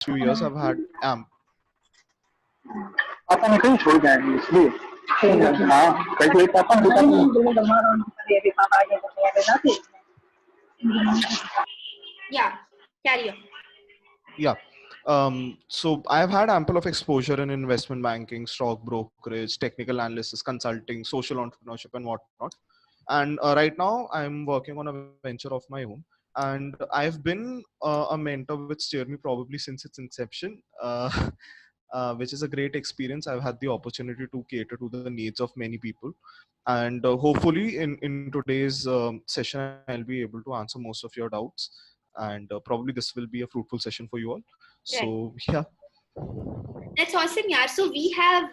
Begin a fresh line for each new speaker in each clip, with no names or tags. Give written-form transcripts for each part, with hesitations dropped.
few years I've had
अपन कहीं छोड़ जाएंगे इसलिए हाँ कहीं पापा
Yeah, carry on.
yeah. So I've had ample of exposure in investment banking, stock brokerage, technical analysis, consulting, social entrepreneurship, and whatnot. And right now, I'm working on a venture of my own. And I've been a mentor with Steer Me probably since its inception, which is a great experience. I've had the opportunity to cater to the needs of many people. And hopefully, in today's session, I'll be able to answer most of your doubts. And probably this will be a fruitful session for you all.
Right.
So, yeah.
That's awesome, yeah. So we have,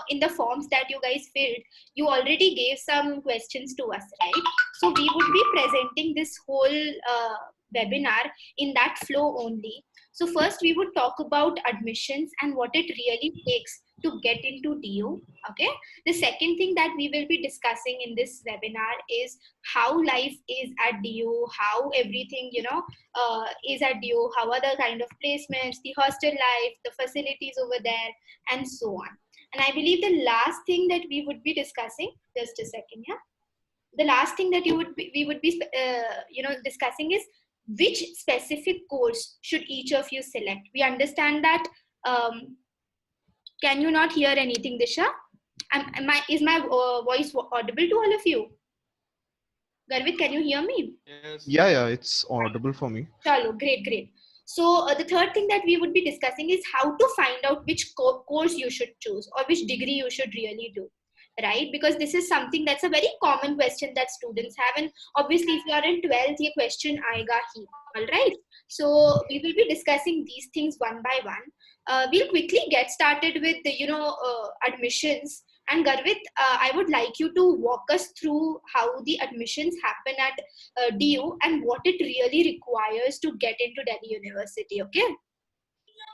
in the forms that you guys filled, you already gave some questions to us, right? So we would be presenting this whole webinar in that flow only. So first we would talk about admissions and what it really takes to get into DU, okay? The second thing that we will be discussing in this webinar is how life is at DU, how everything, is at DU, how are the kind of placements, the hostel life, the facilities over there, and so on. And I believe the last thing that we would be discussing, just a second, yeah. The last thing that we would be discussing is which specific course should each of you select. We understand that. Can you not hear anything, Disha? Is my voice audible to all of you? Garvit, can you hear me?
Yes. Yeah, it's audible for me.
Chalo, great. So the third thing that we would be discussing is how to find out which course you should choose or which degree you should really do, right? Because this is something that's a very common question that students have, and obviously if you are in 12th, your question aayega hi, all right? So we will be discussing these things one by one. We'll quickly get started with the admissions. And Garvit, I would like you to walk us through how the admissions happen at DU and what it really requires to get into Delhi University, okay?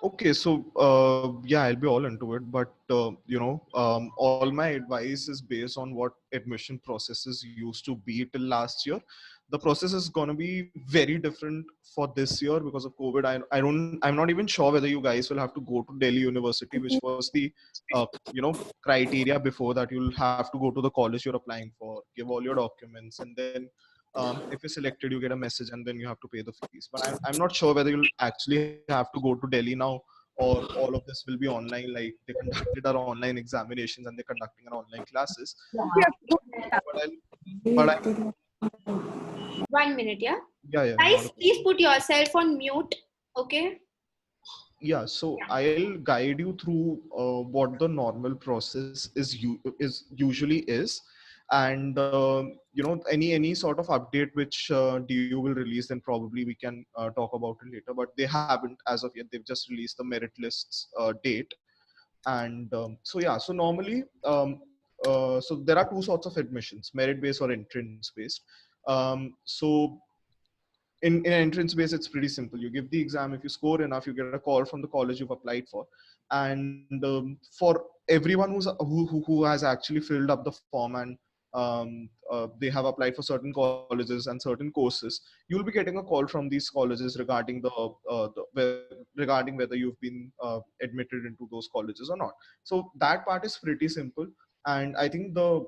Okay, so yeah, I'll be all into it, but all my advice is based on what admission processes used to be till last year. The process is going to be very different for this year because of COVID. I'm not even sure whether you guys will have to go to Delhi University, which was the criteria before that. You'll have to go to the college you're applying for, give all your documents, and then if you're selected, you get a message and then you have to pay the fees. But I'm not sure whether you'll actually have to go to Delhi now, or all of this will be online. Like they conducted our online examinations and they're conducting our online classes. But I
1 minute, yeah?
Yeah.
Guys, please put yourself on mute, okay?
Yeah, so I'll guide you through what the normal process is usually is, and any sort of update which DU will release, then probably we can talk about it later. But they haven't as of yet. They've just released the merit lists date, and so normally so there are two sorts of admissions: merit based or entrance based. So in entrance base, it's pretty simple. You give the exam. If you score enough, you get a call from the college you've applied for. And for everyone who has actually filled up the form and they have applied for certain colleges and certain courses, you'll be getting a call from these colleges regarding regarding whether you've been admitted into those colleges or not. So that part is pretty simple. And I think the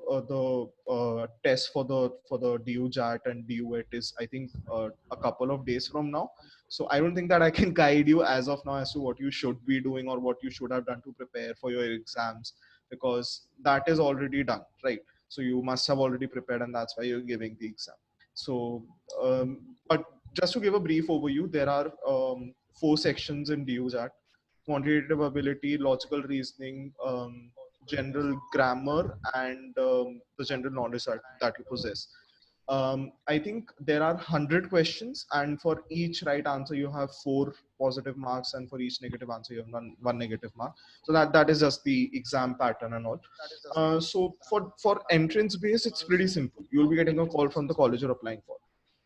test for the DU JAT and DUET is, I think, a couple of days from now. So I don't think that I can guide you as of now as to what you should be doing or what you should have done to prepare for your exams, because that is already done, right? So you must have already prepared, and that's why you're giving the exam. So but just to give a brief overview, there are 4 sections in DU JAT: quantitative ability, logical reasoning, general grammar, and the general knowledge that you possess. I think there are 100 questions, and for each right answer you have 4 positive marks, and for each negative answer you have one negative mark. So that is just the exam pattern and all. So for entrance base, it's pretty simple. You'll be getting a call from the college you're applying for.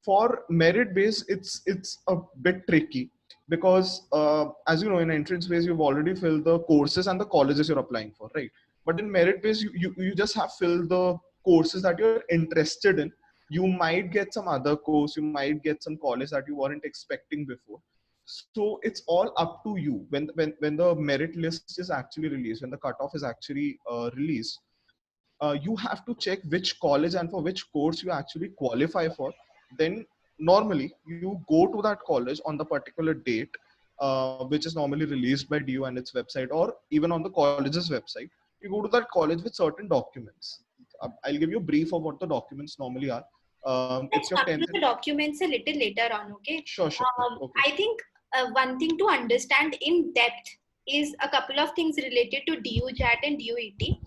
For merit base, it's a bit tricky, because as you know, in entrance base you've already filled the courses and the colleges you're applying for, right? But in merit base, you just have filled the courses that you're interested in. You might get some other course, you might get some college that you weren't expecting before. So it's all up to you. When the merit list is actually released, when the cutoff is actually released, you have to check which college and for which course you actually qualify for. Then normally you go to that college on the particular date, which is normally released by DU and its website, or even on the college's website. You go to that college with certain documents. I'll give you a brief of what the documents normally are. It's
Let's
your
come
10th.
to the documents a little later on, okay?
Sure, sure. Okay.
I think one thing to understand in depth is a couple of things related to DU-JAT and DU-ET.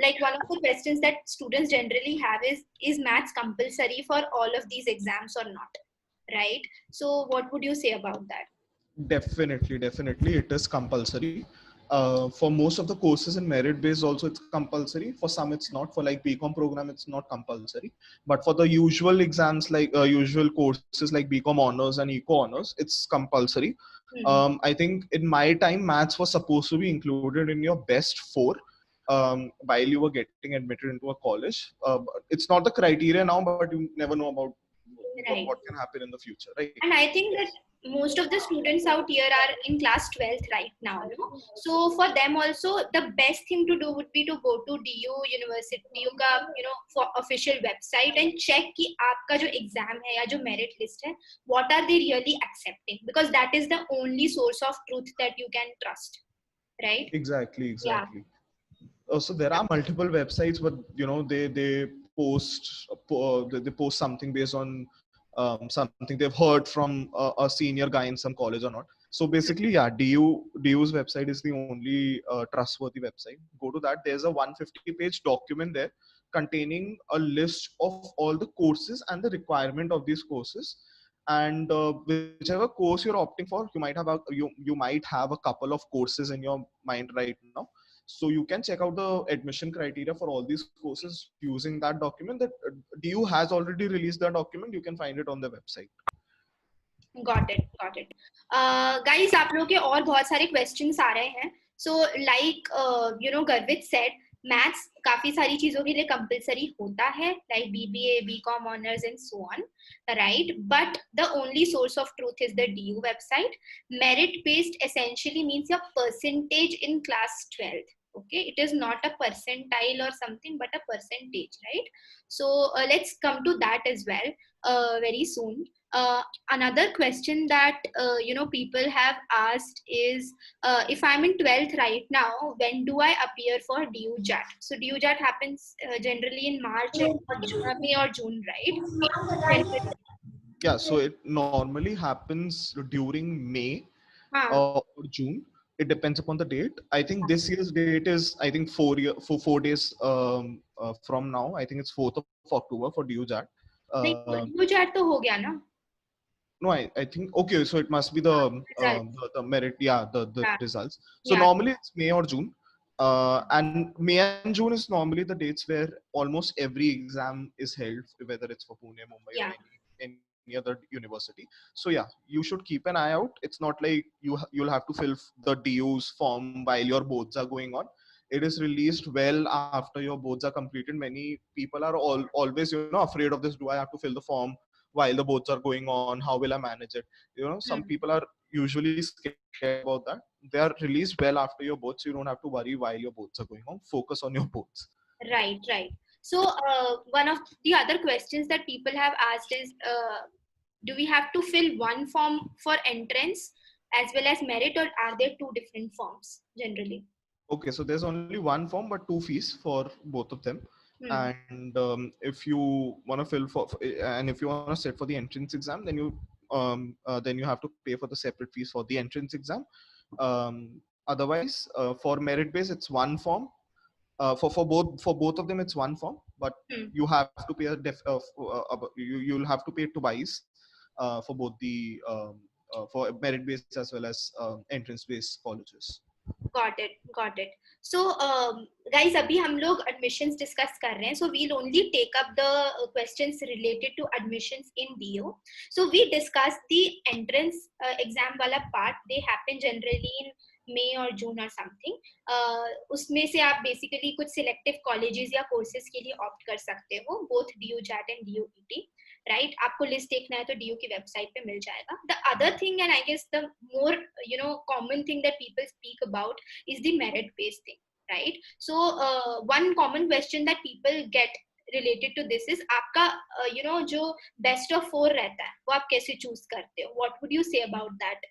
Like one of the questions that students generally have is maths compulsory for all of these exams or not, right? So what would you say about that?
Definitely, it is compulsory. For most of the courses in merit based, also it's compulsory. For some, it's not. For like BCom program, it's not compulsory. But for the usual exams, like usual courses like BCom honors and Eco honors, it's compulsory. I think in my time, maths was supposed to be included in your best four while you were getting admitted into a college. It's not the criteria now, but you never know about
Right.
what can happen in the future, right?
And I think that most of the students out here are in class 12th right now, no? So for them also, the best thing to do would be to go to DU University, DU का, for official website and check कि आपका जो exam है या जो merit list है, what are they really accepting? Because that is the only source of truth that you can trust, right?
Exactly.
Yeah.
So there are multiple websites, but they post they post something based on something they've heard from a senior guy in some college or not. So basically, yeah, DU's website is the only trustworthy website. Go to that. There's a 150-page document there containing a list of all the courses and the requirement of these courses. And whichever course you're opting for, you might have a couple of courses in your mind right now. So you can check out the admission criteria for all these courses using that document. That DU has already released the document. You can find it on the website.
Got it, got it. Guys, आप लोग के और बहुत सारे questions आ रहे हैं. So like Garvit said, maths काफी सारी चीजों के लिए compulsory होता है, like BBA, BCom honors and so on, right? But the only source of truth is the DU website. Merit based essentially means your percentage in class 12th. Okay, it is not a percentile or something, but a percentage, right? So let's come to that as well very soon. Another question that people have asked is if I'm in 12th right now, when do I appear for DU-JAT? So DU-JAT happens generally in March and May or June, right?
Yeah, so it normally happens during May or June. It depends upon the date. I think this year's date is, I think, 4 days from now. I think it's 4th of October for DU-JAT.
नहीं, DU-JAT तो हो गया ना?
No, I think okay. So it must be the merit, the results. So normally it's May or June, and May and June is normally the dates where almost every exam is held, whether it's for Pune, Mumbai, or any other university. So yeah, you should keep an eye out. It's not like you'll have to fill the DU's form while your boards are going on. It is released well after your boards are completed. Many people are always afraid of this. Do I have to fill the form while the boards are going on? How will I manage it? Some people are usually scared about that. They are released well after your boards, so you don't have to worry while your boards are going on. Focus on your boards.
Right. So one of the other questions that people have asked is, do we have to fill one form for entrance as well as merit, or are there two different forms generally?
Okay, so there's only one form but two fees for both of them. And if you want to fill and if you want to sit for the entrance exam, then you have to pay for the separate fees for the entrance exam. Otherwise, for merit base, it's one form. For both of them, it's one form, but you have to pay you'll have to pay twice for both the for merit based as well as entrance based colleges.
Got it. So guys, अभी हम लोग admissions discuss कर रहे हैं. So we'll only take up the questions related to admissions in DU. So we discussed the entrance exam वाला part. They happen generally in May or June or something. उसमें से आप basically कुछ selective colleges या courses के लिए opt कर सकते हो, both DU-JAT and DU-ET. Right आपको लिस्ट देखना है तो डीयू की वेबसाइट पे मिल जाएगा. The other thing and I guess the more common thing that people speak about is the merit based thing, right. So one common question that people get related to this is आपका जो best of 4 रहता है वो आप कैसे choose करते हो? What would you say about that,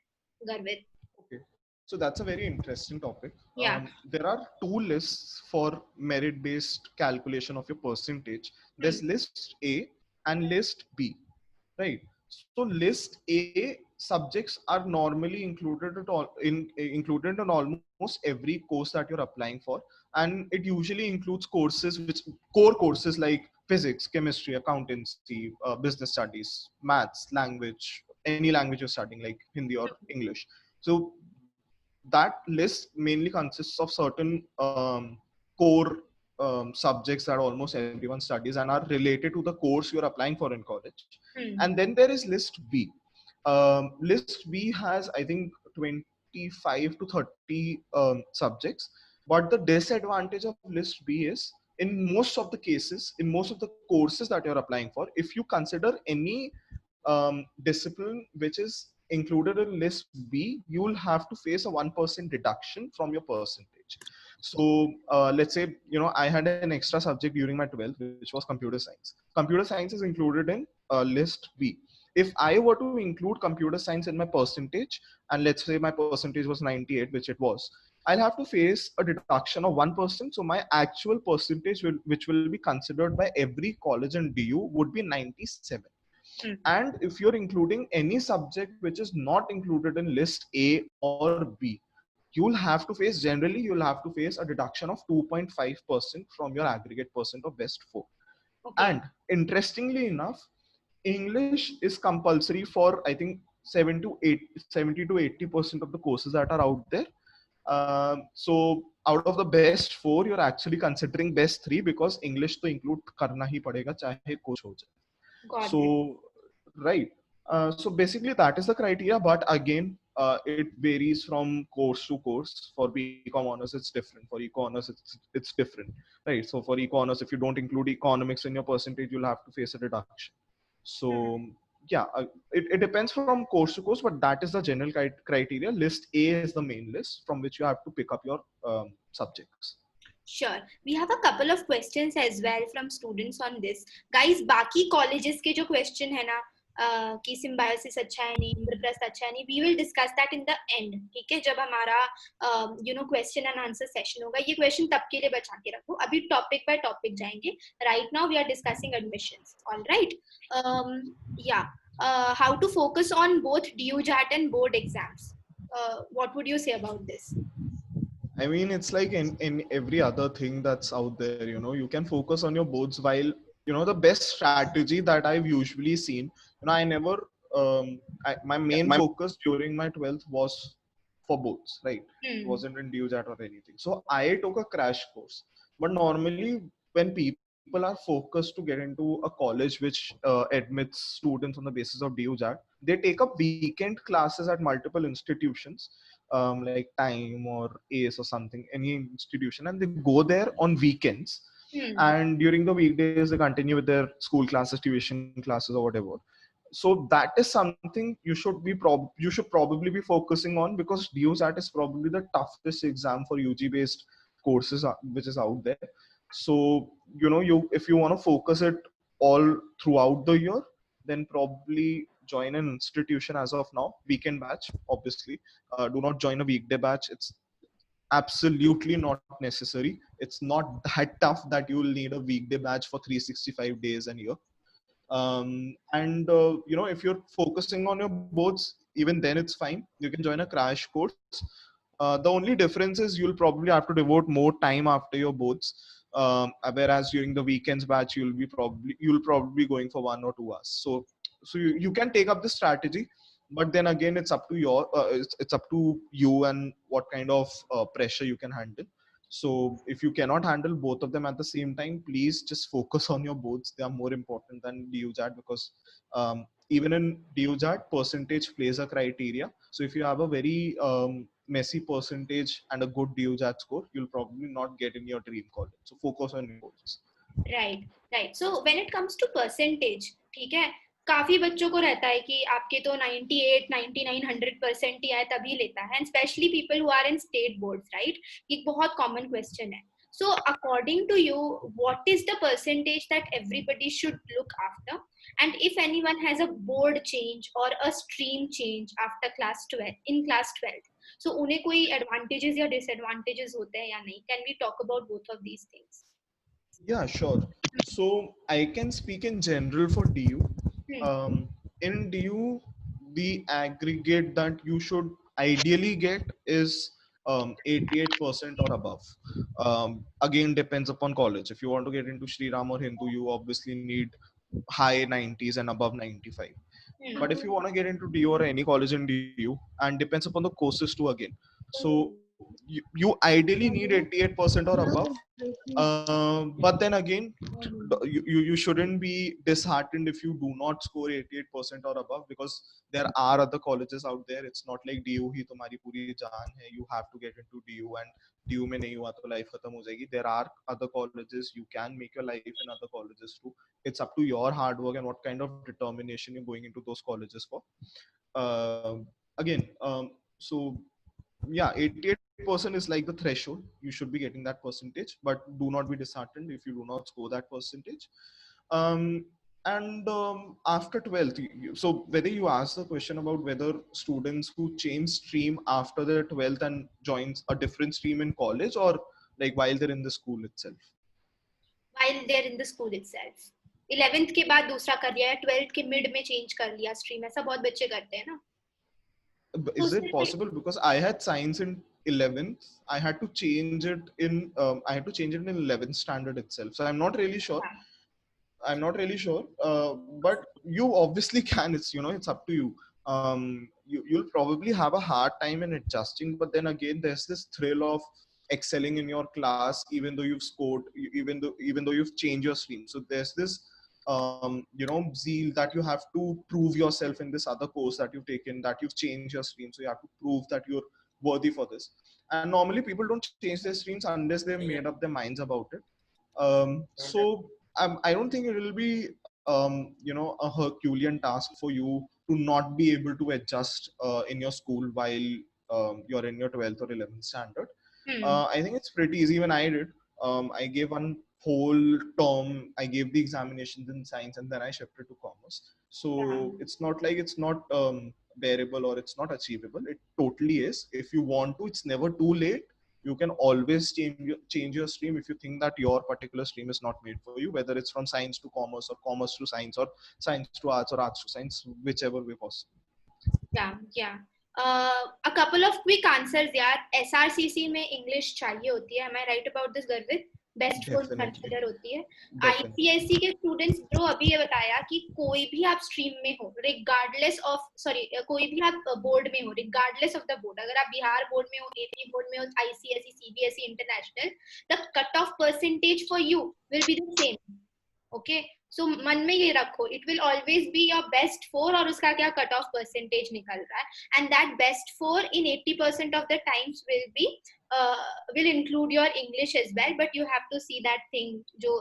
Garvit?
Okay. So that's a very interesting topic.
Yeah.
There are two lists for merit-based calculation of your percentage. There's list A and list B, right? So list A subjects are normally included included in almost every course that you're applying for, and it usually includes courses which core courses like physics, chemistry, accountancy, business studies, maths, language, any language you're studying like Hindi or English. So that list mainly consists of certain core subjects that almost everyone studies and are related to the course you're applying for in college. And then there is list B. List B has, I think, 25 to 30 subjects. But the disadvantage of list B is, in most of the cases, in most of the courses that you're applying for, if you consider any discipline which is included in list B, you will have to face a 1% deduction from your percentage. So let's say, I had an extra subject during my 12th, which was computer science. Computer science is included in list B. If I were to include computer science in my percentage, and let's say my percentage was 98, which it was, I'll have to face a deduction of 1%. So my actual percentage, which will be considered by every college and DU, would be 97. And if you're including any subject which is not included in list A or B, you'll have to face a deduction of 2.5% from your aggregate percent of best 4.
Okay.
And interestingly enough, English is compulsory for, I think, 70 to 80% of the courses that are out there. So out of the best 4, you're actually considering best 3 because English to include karna hi padega chahe kuch ho jaye.
Got it.
So right. So basically that is the criteria, but again, it varies from course to course. For BCom honors, it's different. For Eco honors, it's different, right? So for Eco honors, if you don't include economics in your percentage, you'll have to face a deduction. So yeah, it depends from course to course, but that is the general criteria. List A is the main list from which you have to pick up your subjects.
Sure. We have a couple of questions as well from students on this. Guys, बाकी colleges के जो question है ना, कि symbiosis अच्छा है नहीं, इंद्रप्रस्थ अच्छा है नहीं, we will discuss that in the end. ठीक है, जब हमारा question and answer session होगा. ये question तब के लिए बचा के रखो. अभी topic by topic जाएंगे. Right now we are discussing admissions. All right. Yeah. How to focus on both DU JAT and board exams. What would you say about this?
I mean, it's like in every other thing that's out there, you can focus on your boards while, the best strategy that I've usually seen, I never, my main focus during my 12th was for boards, right? It wasn't in DUJAT or anything. So I took a crash course. But normally when people are focused to get into a college which admits students on the basis of DUJAT, they take up weekend classes at multiple institutions. Like Time or ACE or something, any institution, and they go there on weekends. And during the weekdays, they continue with their school classes, tuition classes, or whatever. So that is something you should probably be focusing on, because DUSAT is probably the toughest exam for UG based courses which is out there. So if you want to focus it all throughout the year, then probably join an institution as of now. Weekend batch, obviously. Do not join a weekday batch. It's absolutely not necessary. It's not that tough that you will need a weekday batch for 365 days a year. And if you're focusing on your boards, even then it's fine. You can join a crash course. The only difference is you'll probably have to devote more time after your boards. Whereas during the weekends batch, you'll probably be going for 1 or 2 hours. So you can take up the strategy, but then again, it's up to it's up to you and what kind of pressure you can handle. So if you cannot handle both of them at the same time, please just focus on your boards. They are more important than DUJAT, because even in DUJAT, percentage plays a criteria. So if you have a very messy percentage and a good DUJAT score, you'll probably not get in your dream college. So focus on your goals.
Right. So when it comes to percentage, ठीक है, काफी बच्चों को रहता है कि आपके तो 98, 99, 100% ही आए तभी लेता है, and specially people who are in state boards, right? एक बहुत कॉमन क्वेश्चन है. So according to you, what is the percentage that everybody should look after? And if anyone has a board change or a stream change after class 12, in class 12, so उन्हें कोई advantages या disadvantages होते हैं या नहीं? Can we talk about both of these things?
Yeah, sure. So I can speak in general for DU.
Hmm.
In DU, the aggregate that you should ideally get is 88% or above. Again, depends upon college. If you want to get into Sri Ram or Hindu, you obviously need high 90s and above 95.
Hmm.
But if you want to get into DU or any college in DU, and depends upon the courses too again. So you ideally need 88% or above. But then again, you shouldn't be disheartened if you do not score 88% or above, because there are other colleges out there. It's not like DU ही तुम्हारी पूरी जान है. You have to get into DU, and DU में नहीं हुआ तो life खत्म हो जाएगी. There are other colleges. You can make your life in other colleges too. It's up to your hard work and what kind of determination you're going into those colleges for. Again, so yeah, 88% is like the threshold. You should be getting that percentage, but do not be disheartened if you do not score that percentage. And after 12th, so whether you ask the question about whether students who change stream after their 12th and joins a different stream in college, or like while they're in the school itself.
While they're in the school itself. 11th के बाद दूसरा कर लिया या 12th के mid में change कर लिया स्ट्रीम, ऐसा बहुत बच्चे करते हैं ना.
Is it possible? Because I had science in 11th, I had to change it in 11th standard itself. So I'm not really sure. But you obviously can. It's up to you. You'll probably have a hard time in adjusting, but then again, there's this thrill of excelling in your class, even though you've scored, even though you've changed your stream. So there's this zeal that you have to prove yourself in this other course that you've taken, that you've changed your stream, so you have to prove that you're worthy for this. And normally people don't change their streams unless they've made up their minds about it. So I don't think it will be a Herculean task for you to not be able to adjust in your school while you're in your 12th or 11th standard. I think it's pretty easy. When I did, I gave one whole term, I gave the examinations in science, and then I shifted to commerce. So it's not like it's not bearable or it's not achievable. It totally is. If you want to, it's never too late. You can always change your stream if you think that your particular stream is not made for you, whether it's from science to commerce or commerce to science or science to arts or arts to science, whichever way possible.
Yeah. A couple of quick answers यार. SRCC में English चाहिए होती है. Am I right about this, Garvit? Best force consider होती है. ICSE के students जो अभी ये बताया कि कोई भी आप स्ट्रीम में हो, रिगार्डलेस ऑफ कोई भी आप बोर्ड में हो, रिगार्डलेस ऑफ द बोर्ड, अगर आप बिहार बोर्ड में हो, एपी बोर्ड में हो, ICSE, CBSE, international, the cut off percentage for you will be the same. Okay, so मन में ये रखो, it will always be your best 4 और उसका क्या कट ऑफ परसेंटेज निकल रहा है, and that best 4 in 80% of the times will include your English as well, but you have to see that thing जो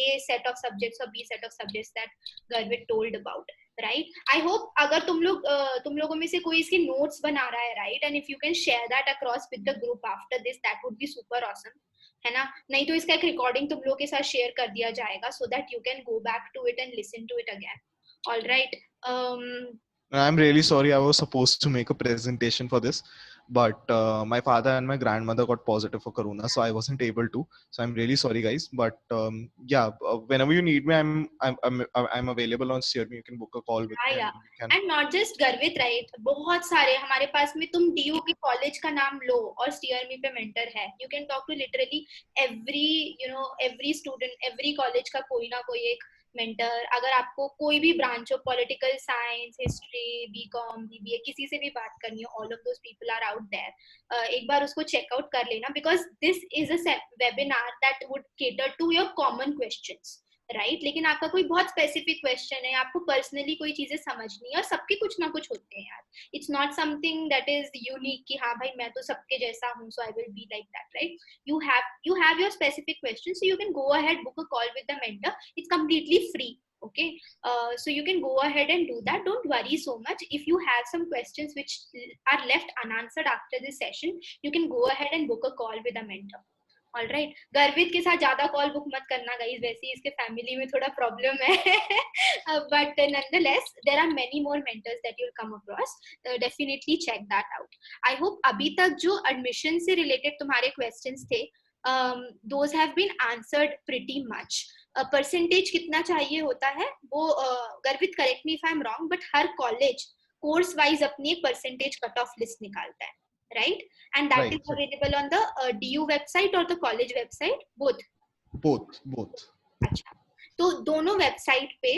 A set of subjects or B set of subjects that Garvit told about, right? I hope अगर तुम लोगों में से कोई इसके notes बना रहा है, right, and if you can share that across with the group after this, that would be super awesome, है ना. नहीं तो इसका एक रिकॉर्डिंग तुम लोगों के साथ शेयर कर दिया जाएगा, so that you can go back to it and listen to it again. All right.
I'm really sorry. I was supposed to make a presentation for this, but my father and my grandmother got positive for corona, so I wasn't able to. So I'm really sorry, guys. But yeah, whenever you need me, I'm available on Steerme. You can book a call with me.
Yeah. And not just Garvit, right? बहुत सारे हमारे पास में, तुम DU के college का नाम लो और Steerme पे मेंटर है. You can talk to literally every student, every college का कोई ना कोई एक मेंटर. अगर आपको कोई भी ब्रांच हो, political science, history, BCom, BBA, किसी से भी बात करनी हो, all of those people are out there. एक बार उसको चेकआउट कर लेना, because this is a webinar that would cater to your common questions. Right, लेकिन आपका कोई बहुत स्पेसिफिक क्वेश्चन है, आपको पर्सनली कोई चीजें समझनी है, और सबके कुछ ना कुछ होते हैं यार, it's not something that is unique कि हाँ भाई मैं तो सबके जैसा हूँ so I will be like that, right? You have your specific question, so you can go ahead, book a call with the mentor. It's completely free. Okay, so you can go ahead and do that. Don't worry so much. If you have some questions which are left unanswered after this session, you can go ahead and book a call with a mentor. All right, गर्वित के साथ ज्यादा call book मत करना guys, वैसे ही इसके family में थोड़ा प्रॉब्लम है, but nonetheless there are many more mentors that you will come across, definitely check that out. I hope अभी तक जो एडमिशन से रिलेटेड तुम्हारे क्वेश्चंस थे those have been answered pretty much. Percentage कितना चाहिए होता है वो Garvit correct me if I am wrong, but हर कॉलेज कोर्स वाइज अपनी एक परसेंटेज कट ऑफ लिस्ट निकालता है, right? And that
Right,
is available on the DU website or the college website, both.
both.
अच्छा, तो दोनों वेबसाइट पे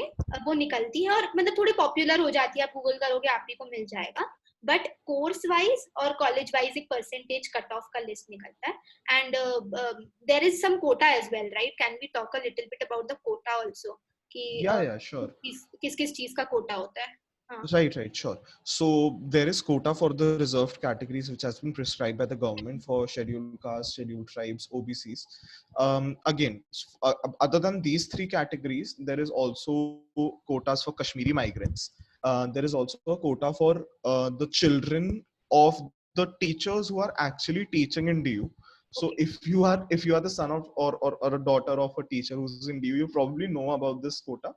वो निकलती है, और मतलब थोड़ी पॉपुलर हो जाती है, आप गूगल करोगे आप ही को मिल जाएगा, बट कोर्स वाइज और कॉलेज वाइज एक परसेंटेज कट ऑफ का लिस्ट निकलता है. And there is some quota as well, right? Can we talk a little bit about the quota also कि
Yeah, sure.
किस किस चीज का कोटा होता है?
Right, sure. So there is quota for the reserved categories, which has been prescribed by the government for scheduled castes, scheduled tribes, OBCs. Again, other than these three categories, there is also quotas for Kashmiri migrants. There is also a quota for the children of the teachers who are actually teaching in DU. So if you are the son of or a daughter of a teacher who's in DU, you probably know about this quota.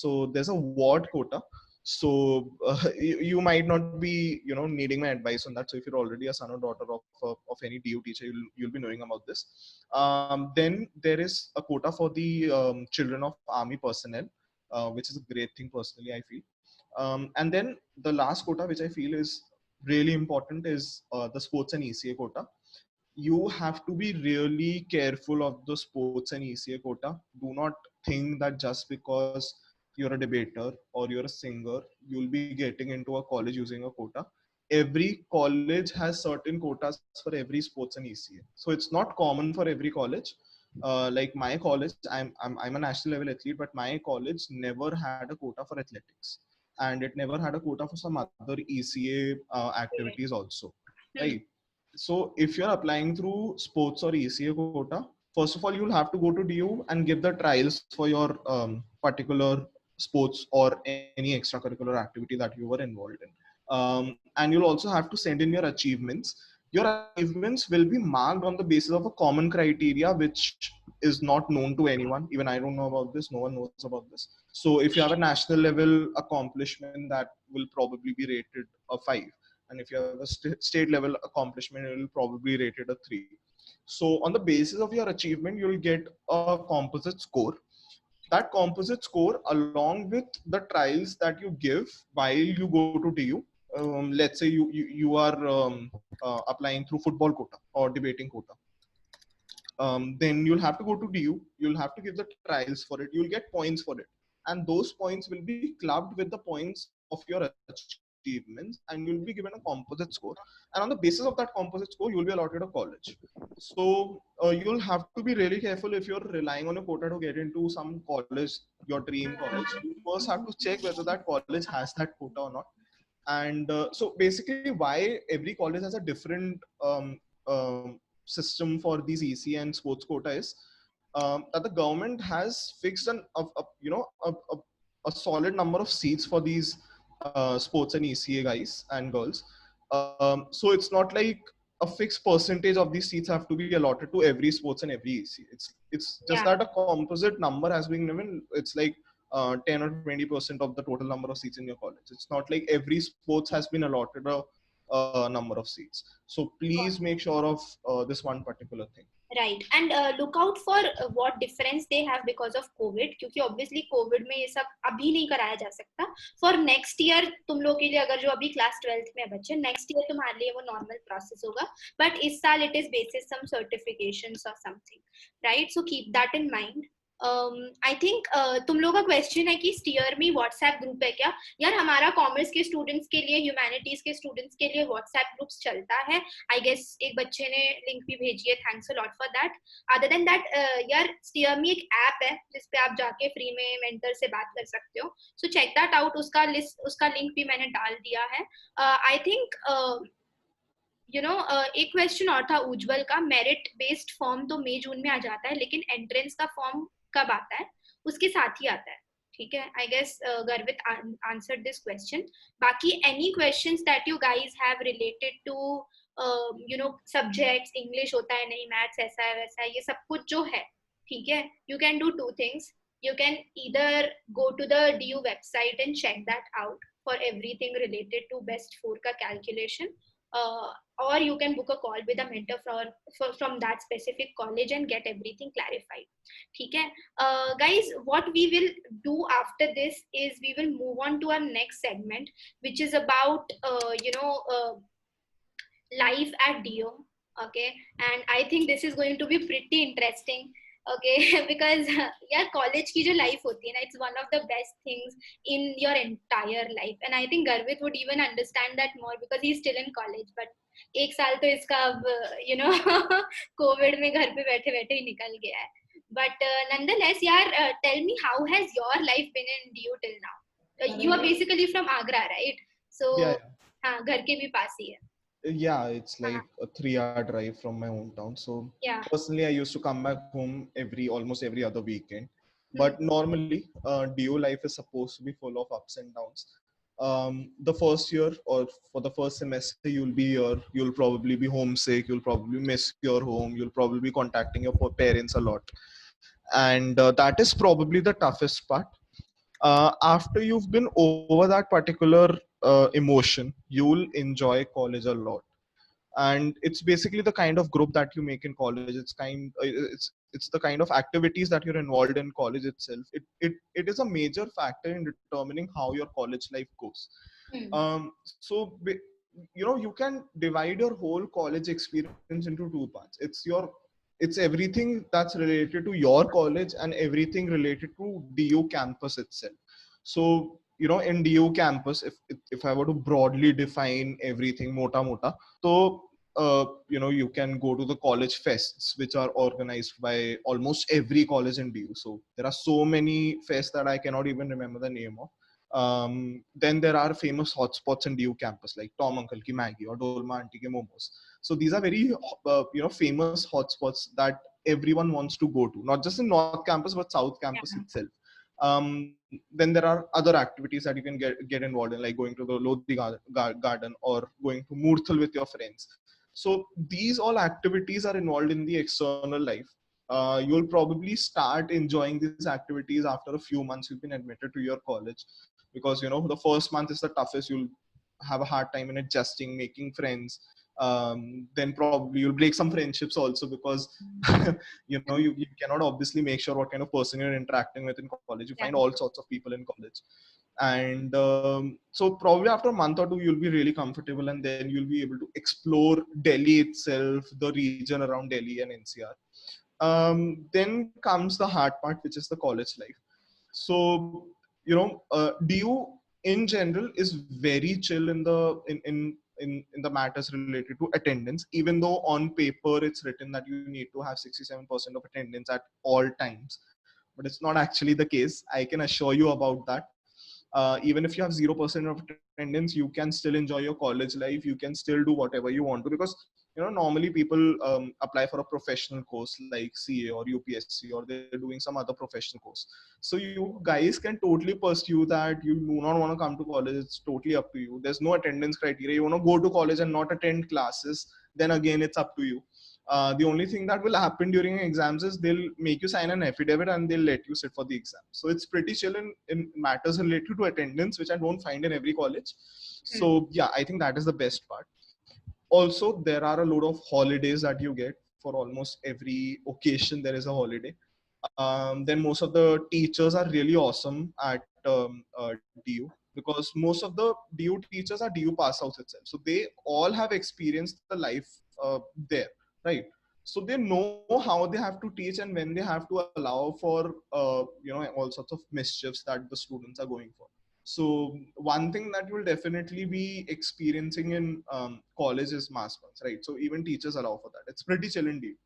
So there's a ward quota. So you might not be needing my advice on that. So if you're already a son or daughter of any DU teacher, you'll be knowing about this. Then there is a quota for the children of army personnel, which is a great thing personally I feel. And then the last quota which I feel is really important is the sports and ECA quota. You have to be really careful of the sports and ECA quota. Do not think that just because you're a debater or you're a singer, you'll be getting into a college using a quota. Every college has certain quotas for every sports and ECA. So it's not common for every college. Like my college, I'm a national level athlete, but my college never had a quota for athletics, and it never had a quota for some other ECA activities also, right? So if you're applying through sports or ECA quota, first of all, you'll have to go to DU and give the trials for your particular sports or any extracurricular activity that you were involved in. And you'll also have to send in your achievements. Your achievements will be marked on the basis of a common criteria, which is not known to anyone. Even I don't know about this. No one knows about this. So if you have a national level accomplishment, that will probably be rated a 5. And if you have a state level accomplishment, it will probably rated a 3. So on the basis of your achievement, you'll get a composite score. That composite score, along with the trials that you give while you go to DU, let's say you are applying through football quota or debating quota, then you'll have to go to DU, you'll have to give the trials for it, you'll get points for it, and those points will be clubbed with the points of your achievements, and you'll be given a composite score, and on the basis of that composite score you'll be allotted a college. So you'll have to be really careful if you're relying on a quota to get into some college, your dream college. You first have to check whether that college has that quota or not. And so basically, why every college has a different system for these EC and sports quota is that the government has fixed a solid number of seats for these sports and ECA guys and girls. So it's not like a fixed percentage of these seats have to be allotted to every sports and every EC. It's just that a composite number has been given. It's like 10 or 20% of the total number of seats in your college. It's not like every sports has been allotted a number of seats. So please make sure of this one particular thing.
Right, and look out for what difference they have because of COVID, क्योंकि obviously COVID में ये सब अभी नहीं कराया जा सकता. For next year तुम लोग के लिए, अगर जो अभी class 12th में बच्चे, next year तुम्हारे लिए वो normal process होगा, but इस साल it is basis some certifications or something, right? So keep that in mind. I think तुम लोगों का क्वेश्चन है कि स्टीयर मी व्हाट्सएप ग्रुप है क्या? यार हमारा कॉमर्स के स्टूडेंट्स के लिए, ह्यूमैनिटीज के स्टूडेंट्स के लिए व्हाट्सएप ग्रुप्स चलता है. आई गेस एक बच्चे ने लिंक भी भेजी है, thanks a lot for that. Other than that यार स्टीयर मी एक ऐप है जिसपे आप जाके फ्री में मेंटर से बात कर सकते हो. So check that out. उसका लिंक भी मैंने डाल दिया है. आई थिंक एक क्वेश्चन और था उज्जवल का. मेरिट बेस्ड फॉर्म तो मई जून में आ जाता है, लेकिन एंट्रेंस का फॉर्म कब आता है? उसके साथ ही आता है. ठीक है. आई गेस गर्वित आंसर्ड दिस क्वेश्चन. बाकी any questions that you guys have related two subjects, English होता है नहीं, मैथ्स ऐसा है वैसा है, ये सब कुछ जो है, ठीक है, you can do two things. You can either go to the DU website and check that out for everything related to best 4 ka calculation, or you can book a call with a mentor from that specific college and get everything clarified. ठीक है. Guys, what we will do after this is we will move on to our next segment, which is about life at DO. Okay, and I think this is going to be pretty interesting. Okay, because यार college की जो life होती है ना, it's one of the best things in your entire life. And I think Garvit would even understand that more because he is still in college. But एक साल तो इसका अब कोविड में घर पे बैठे बैठे ही निकल गया है. बट नंदनलेस यार, tell me how has your life been in DU till now? You are basically from Agra, right? So
Yeah,
हाँ, घर के भी पास ही है.
yeah, it's like a 3-hour drive from my hometown. So
Yeah.
personally, I used to come back home almost every other weekend. But normally, DO life is supposed to be full of ups and downs. The first year or for the first semester, you'll be here. You'll probably be homesick. You'll probably miss your home. You'll probably be contacting your parents a lot, and that is probably the toughest part. After you've been over that particular emotion, you'll enjoy college a lot. And it's basically the kind of group that you make in college. It's the kind of activities that you're involved in college itself. It is a major factor in determining how your college life goes. So you can divide your whole college experience into two parts. It's everything that's related to your college and everything related to DU campus itself. So in DU campus, if I were to broadly define everything mota mota, so you can go to the college fests, which are organized by almost every college in DU. So there are so many fests that I cannot even remember the name of. Then there are famous hotspots in DU campus like Tom Uncle ki Maggie or Dolma Auntie ke Momos. So these are very famous hotspots that everyone wants to go to, not just in North campus but South campus itself. Then there are other activities that you can get involved in, like going to the Lodhi garden or going to Murthal with your friends. So these all activities are involved in the external life. You'll probably start enjoying these activities after a few months you've been admitted to your college, because the first month is the toughest. You'll have a hard time in adjusting, making friends. Then probably you'll break some friendships also, because you cannot obviously make sure what kind of person you're interacting with in college. You find all sorts of people in college. And so probably after a month or two you'll be really comfortable, and then you'll be able to explore Delhi itself, the region around Delhi and NCR. Then comes the hard part, which is the college life. So DU in general is very chill in the matters related to attendance, even though on paper it's written that you need to have 67% of attendance at all times, but it's not actually the case. I can assure you about that. Even if you have 0% of attendance, you can still enjoy your college life. You can still do whatever you want to, because normally people apply for a professional course like CA or UPSC, or they're doing some other professional course. So you guys can totally pursue that. You do not want to come to college, it's totally up to you. There's no attendance criteria. You want to go to college and not attend classes, then again it's up to you. The only thing that will happen during exams is they'll make you sign an affidavit and they'll let you sit for the exam. So it's pretty chill in matters related to attendance, which I don't find in every college. So yeah, I think that is the best part. Also, there are a lot of holidays that you get. For almost every occasion there is a holiday. Then most of the teachers are really awesome at DU, because most of the DU teachers are DU pass outs itself. So they all have experienced the life there, right? so they know how they have to teach and when they have to allow for all sorts of mischiefs that the students are going for. So one thing that you'll definitely be experiencing in college is mass bunks, right? So even teachers allow for that. It's pretty chill indeed.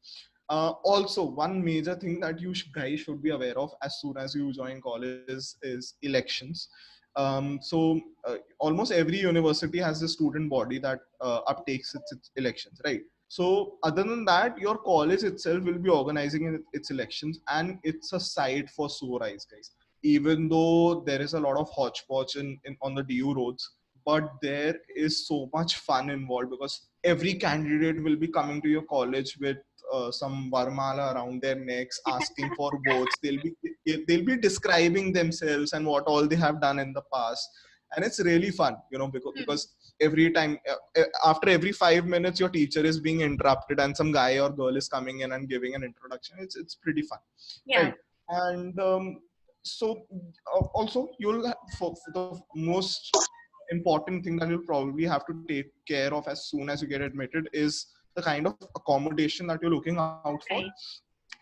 Also, one major thing that you guys should be aware of as soon as you join college is elections. Almost every university has a student body that uptakes its elections, right? So other than that, your college itself will be organizing its elections, and it's a sight for sore eyes, guys. Even though there is a lot of hodgepodge in on the DU roads, but there is so much fun involved because every candidate will be coming to your college with some varmala around their necks asking for votes. They'll be describing themselves and what all they have done in the past, and it's really fun, because every time after every 5 minutes your teacher is being interrupted and some guy or girl is coming in and giving an introduction. It's pretty fun,
Yeah.
right? And also you'll for the most important thing that you'll probably have to take care of as soon as you get admitted is the kind of accommodation that you're looking out for.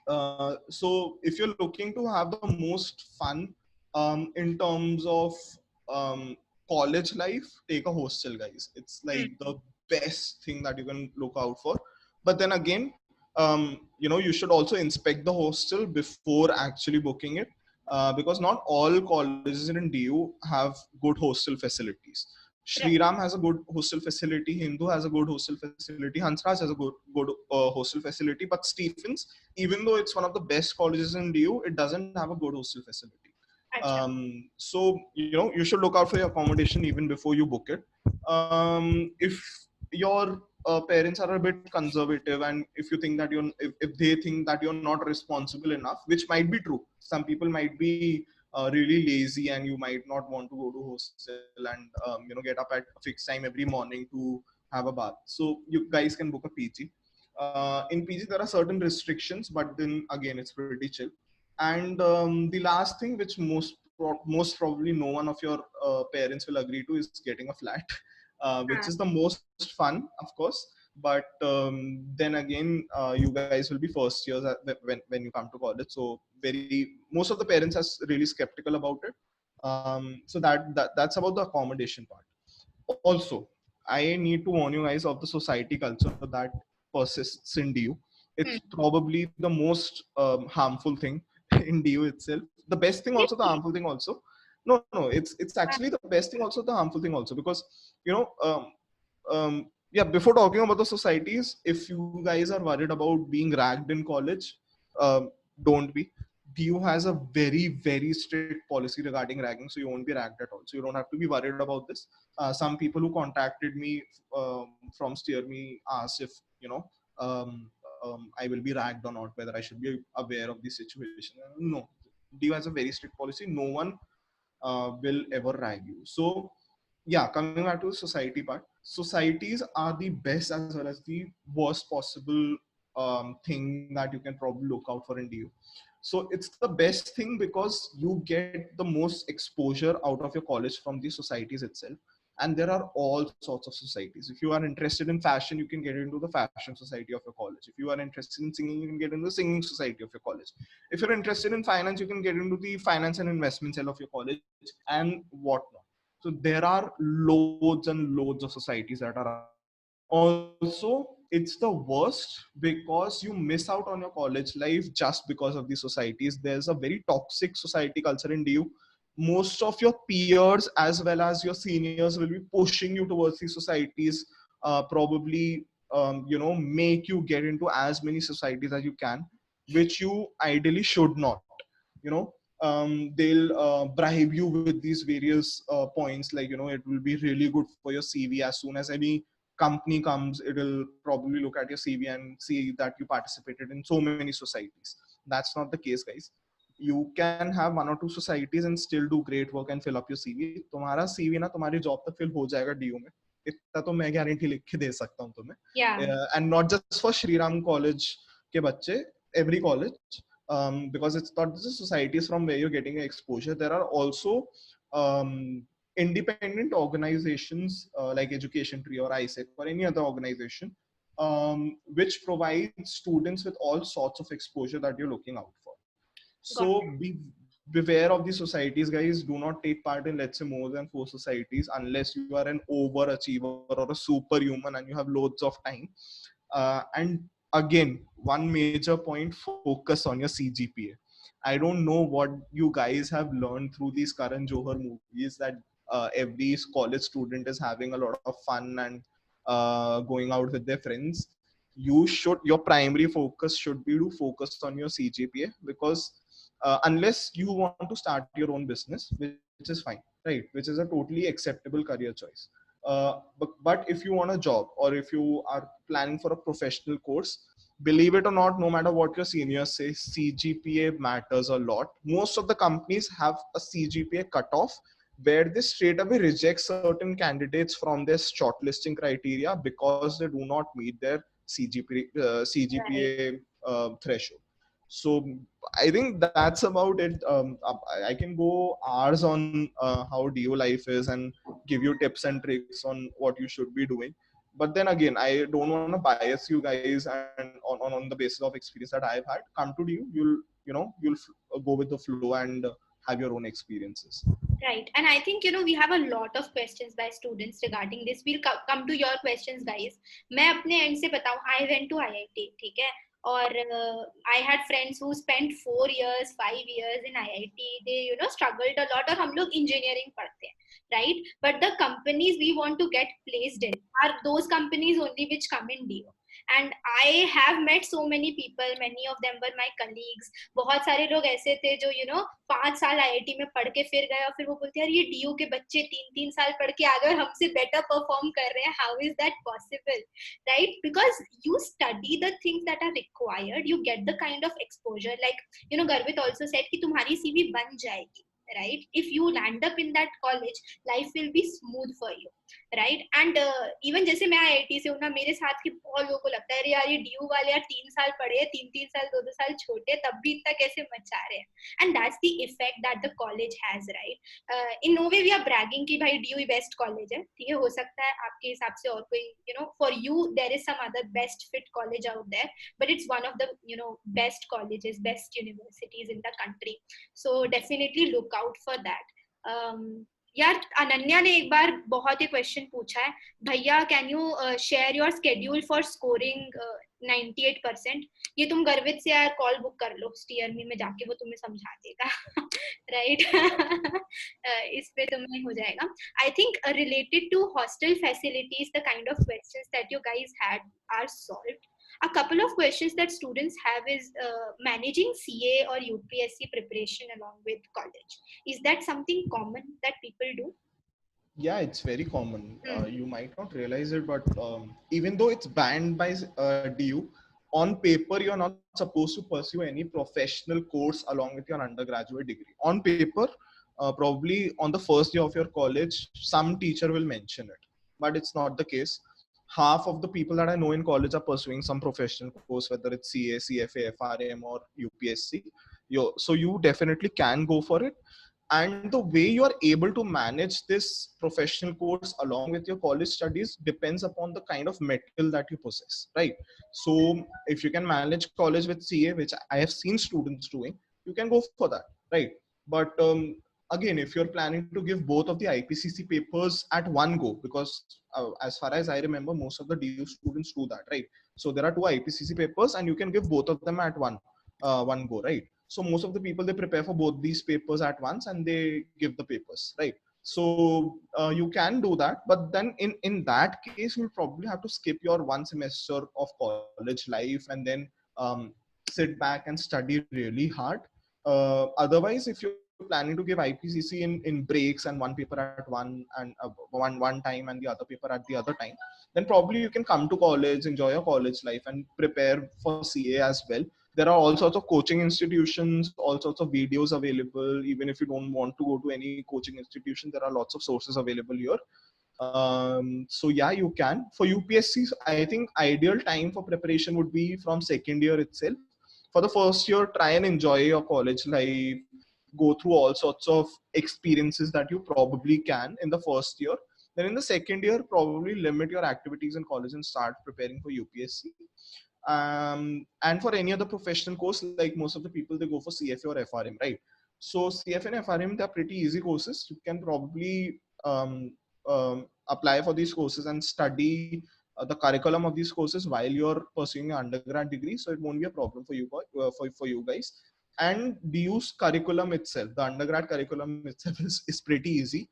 Right.
So if you're looking to have the most fun in terms of um, college life, take a hostel, guys. It's like the best thing that you can look out for. But then again, you should also inspect the hostel before actually booking it, because not all colleges in DU have good hostel facilities. Shri Ram has a good hostel facility, Hindu has a good hostel facility, Hansraj has a good hostel facility, but Stephens, even though it's one of the best colleges in DU, it doesn't have a good hostel facility. So you should look out for your accommodation even before you book it. If your parents are a bit conservative, and if you think that if they think that you're not responsible enough, which might be true, some people might be really lazy and you might not want to go to hostel and get up at a fixed time every morning to have a bath, so you guys can book a PG. In PG there are certain restrictions, but then again it's pretty chill. And the last thing, which most probably no one of your parents will agree to, is getting a flat, which is the most fun, of course. But then again, you guys will be first years when you come to college, so most of the parents are really skeptical about it. So that's about the accommodation part. Also, I need to warn you guys of the society culture that persists in DU. It's probably the most harmful thing in DU itself. The best thing also, the harmful thing also. No, it's actually the best thing also, the harmful thing also, because yeah. Before talking about the societies, if you guys are worried about being ragged in college, don't be. DU has a very strict policy regarding ragging, so you won't be ragged at all. So you don't have to be worried about this. Some people who contacted me from Steer Me asked if I will be ragged or not, whether I should be aware of the situation. No, DU has a very strict policy. No one will ever rag you. So yeah, coming back to the society part, societies are the best as well as the worst possible thing that you can probably look out for in DU. So it's the best thing because you get the most exposure out of your college from the societies itself. And there are all sorts of societies. If you are interested in fashion, you can get into the fashion society of your college. If you are interested in singing, you can get into the singing society of your college. If you're interested in finance, you can get into the finance and investment cell of your college and whatnot. So there are loads and loads of societies that are around. Also, it's the worst because you miss out on your college life just because of the societies. There's a very toxic society culture in DU. Most of your peers as well as your seniors will be pushing you towards these societies, probably make you get into as many societies as you can, which you ideally should not. They'll bribe you with these various points, like it will be really good for your CV. As soon as any company comes, it'll probably look at your CV and see that you participated in so many societies. That's not the case, guys. You can have one or two societies and still do great work and fill up your CV. तुम्हारा CV ना तुम्हारी job तक fill हो जाएगा DU में, इतना तो मैं guarantee लिख के दे सकता हूँ तुम्हें. And not just for Shri Ram College के बच्चे, every college, because it's not just societies from where you're getting exposure. There are also independent organizations like Education Tree or ISEC or any other organization which provides students with all sorts of exposure that you're looking out for.
Got
So beware of the societies, guys. Do not take part in, let's say, more than 4 societies unless you are an overachiever or a superhuman and you have loads of time. And again, one major point: focus on your CGPA. I don't know what you guys have learned through these Karan Johar movies, that every college student is having a lot of fun and going out with their friends. Your primary focus should be to focus on your CGPA, because unless you want to start your own business, which is fine, right? Which is a totally acceptable career choice. But if you want a job, or if you are planning for a professional course, believe it or not, no matter what your seniors say, CGPA matters a lot. Most of the companies have a CGPA cutoff where they straight away reject certain candidates from their shortlisting criteria because they do not meet their
right.
CGPA threshold. So I think that's about it. I can go hours on how DO life is and give you tips and tricks on what you should be doing. But then again, I don't want to bias you guys, and on the basis of experience that I've had. Come to DO, you'll go with the flow and have your own experiences.
Right. And I think, we have a lot of questions by students regarding this. We'll come to your questions, guys. मैं अपने end से बताऊं, I went to IIT, ठीक है? और I had friends who spent 4 years, 5 years in IIT. They, struggled a lot. और हम लोग engineering पढ़ते हैं, right? But the companies we want to get placed in are those companies only which come in DO. And I have met so many people, many of them were my colleagues. बहुत सारे लोग ऐसे थे जो 5 साल IIT में पढ़ के फिर गए, और फिर वो बोलते हैं यार ये DO के बच्चे 3-3 साल पढ़ के आ गए और हमसे better perform कर रहे हैं. How is that possible, right? Because you study the things that are required, you get the kind of exposure. Like Garvit also said कि तुम्हारी CV बन जाएगी, right? If you land up in that college, life will be smooth for you, right? And even जैसे मैं IIT से हूँ ना, मेरे साथ के बहुत लोगों को लगता है यार ये DU वाले यार 3 साल पढ़े, 3-3 साल 2-2 साल छोटे, तब भी इतना कैसे मचा रहे हैं. And that's the effect that the college has, right? In no way we are bragging कि भाई DU best college है, ठीक है? हो सकता है आपके हिसाब से और कोई for you there is some other best fit college out there, but it's one of the best colleges, best universities in the country. So definitely look out for that. यार अनन्या ने एक बार बहुत ही क्वेश्चन पूछा है, भैया can you share your schedule for scoring 98%. ये तुम गर्वित से यार कॉल बुक कर लो स्टीयर मी में जाके, वो तुम्हें समझा देगा. राइट. इस पे तुम्हें हो जाएगा. I think related to hostel facilities the kind of questions that you guys had are solved. A couple of questions that students have is managing CA or UPSC preparation along with college. Is that something common that people do?
Yeah, it's very common. You might not realize it, but even though it's banned by DU, on paper you're not supposed to pursue any professional course along with your undergraduate degree. On paper, probably on the first year of your college, some teacher will mention it, but it's not the case. Half of the people that I know in college are pursuing some professional course, whether it's CA, CFA, FRM, or UPSC. So you definitely can go for it. And the way you are able to manage this professional course along with your college studies depends upon the kind of metal that you possess, right? So if you can manage college with CA, which I have seen students doing, you can go for that, right? But again, if you're planning to give both of the IPCC papers at one go, because as far as I remember, most of the DU students do that, right? So there are 2 IPCC papers and you can give both of them at one go, right? So most of the people, they prepare for both these papers at once and they give the papers, right? So you can do that, but then in that case, you'll probably have to skip your 1 semester of college life and then sit back and study really hard. Otherwise, if you're planning to give IPCC in breaks and one paper at one time and the other paper at the other time, then probably you can come to college, enjoy your college life, and prepare for CA as well. There are all sorts of coaching institutions, all sorts of videos available. Even if you don't want to go to any coaching institution, there are lots of sources available here. So yeah, you can. For UPSC, I think ideal time for preparation would be from second year itself. For the first year, try and enjoy your college life, go through all sorts of experiences that you probably can in the first year. Then in the second year, probably limit your activities in college and start preparing for UPSC. And for any other professional course, like most of the people, they go for CFA or FRM, right? So CFA and FRM, they're pretty easy courses. You can probably apply for these courses and study the curriculum of these courses while you're pursuing an undergrad degree. So it won't be a problem for you, for you guys. And the use curriculum itself, the undergrad curriculum itself is pretty easy,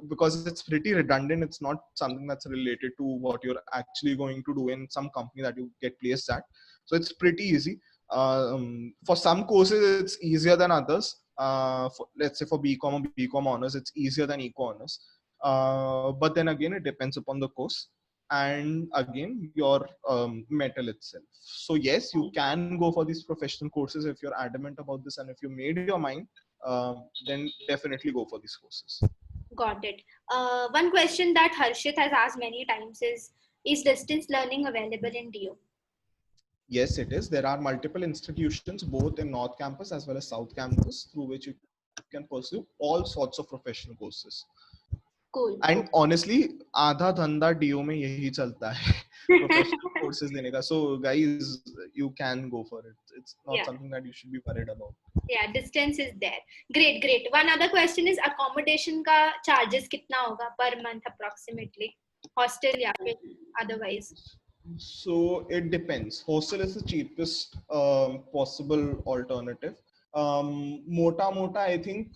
because it's pretty redundant. It's not something that's related to what you're actually going to do in some company that you get placed at. So it's pretty easy. For some courses, it's easier than others. Let's say for BCom or BCom honors, it's easier than Eco honors. But then again, it depends upon the course and again your metal itself. So yes, you can go for these professional courses if you're adamant about this, and if you made your mind, then definitely go for these courses.
Got it. One question that Harshit has asked many times is distance learning available in DU?
Yes, it is. There are multiple institutions both in North Campus as well as South Campus through which you can pursue all sorts of professional courses.
Cool.
And honestly, आधा धंधा DO में यही चलता है professional courses देने का. So guys, you can go for it. It's not something that you should be worried about.
Yeah, distance is there. Great. One other question is accommodation का charges कितना होगा per month approximately? Hostel या फिर otherwise?
So it depends. Hostel is the cheapest possible alternative. Mota, I think,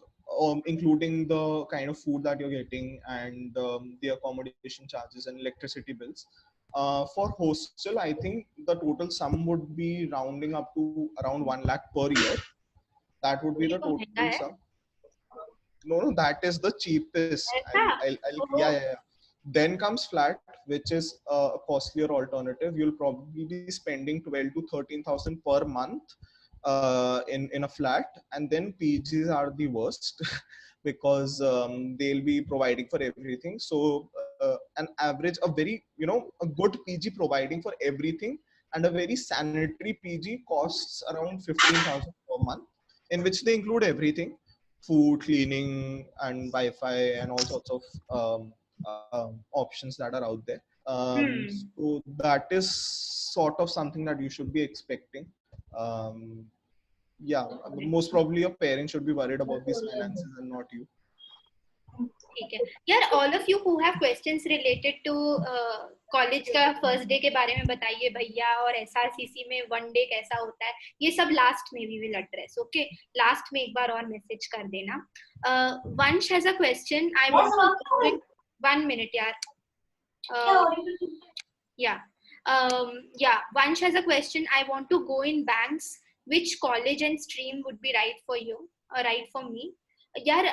including the kind of food that you're getting and the accommodation charges and electricity bills. For hostel, I think the total sum would be rounding up to around 1 lakh per year. That would be the total sum. No, that is the cheapest. Yeah. Then comes flat, which is a costlier alternative. You'll probably be spending 12 to 13,000 per month in a flat, and then PGs are the worst because they'll be providing for everything. So an average, a good PG providing for everything, and a very sanitary PG costs around 15,000 per month, in which they include everything: food, cleaning, and Wi-Fi, and all sorts of options that are out there. So that is sort of something that you should be expecting. Most probably your parents should be worried about these finances and not you.
ठीक है यार, all of you who have questions related to college का first day के बारे में बताइए भैया, और SRCC में वन डे कैसा होता है, ये सब लास्ट में we will address. Okay, last में एक बार और मैसेज कर देना. Vansh has a question. I want to 1 minute यार. Vansh has a question. I want to go in banks. Which college and stream would be right for you or right for me? यार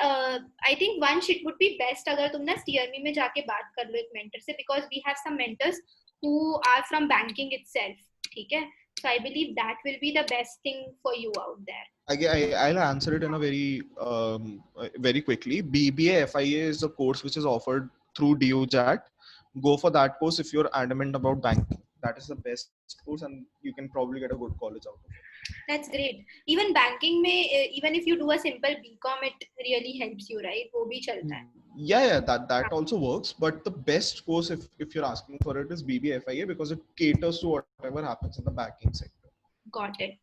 I think Vansh, it would be best अगर तुम ना CRME में जाके बात कर लो एक mentor से, because we have some mentors who are from banking itself. ठीक है? So I believe that will be the best thing for you out there.
I'll answer it in a very quickly. BBA FIA is a course which is offered through DUJAT. Go for that course if you're adamant about banking. That is the best course, and you can probably get a good college out of it.
That's great. Even banking में, even if you do a simple BCom, it really helps you, right? वो भी चलता है.
Yeah, that also works. But the best course, if you're asking for it, is BBA FIA, because it caters to whatever happens in the banking sector.
Got it.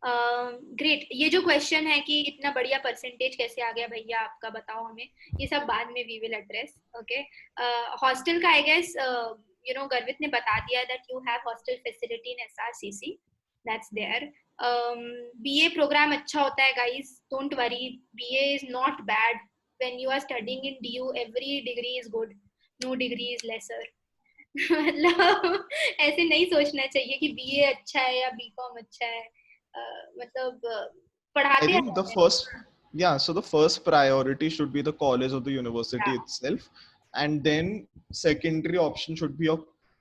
Great. ये जो question है कि इतना बढ़िया परसेंटेज कैसे आ गया भैया आपका, बताओ हमें. ये सब बाद में we will address. Okay, hostel का आई गेस गर्वित ने बता दिया that you have hostel facility in SRCC. That's there. BA program अच्छा होता है guys, don't worry. BA is not bad. When you are studying in DU, every degree is good, no degree is lesser. मतलब ऐसे नहीं सोचना चाहिए कि BA अच्छा है या BCom अच्छा है. मतलब पढ़ाते हैं.
So the first priority should be the college or the university itself, and then secondary option should be a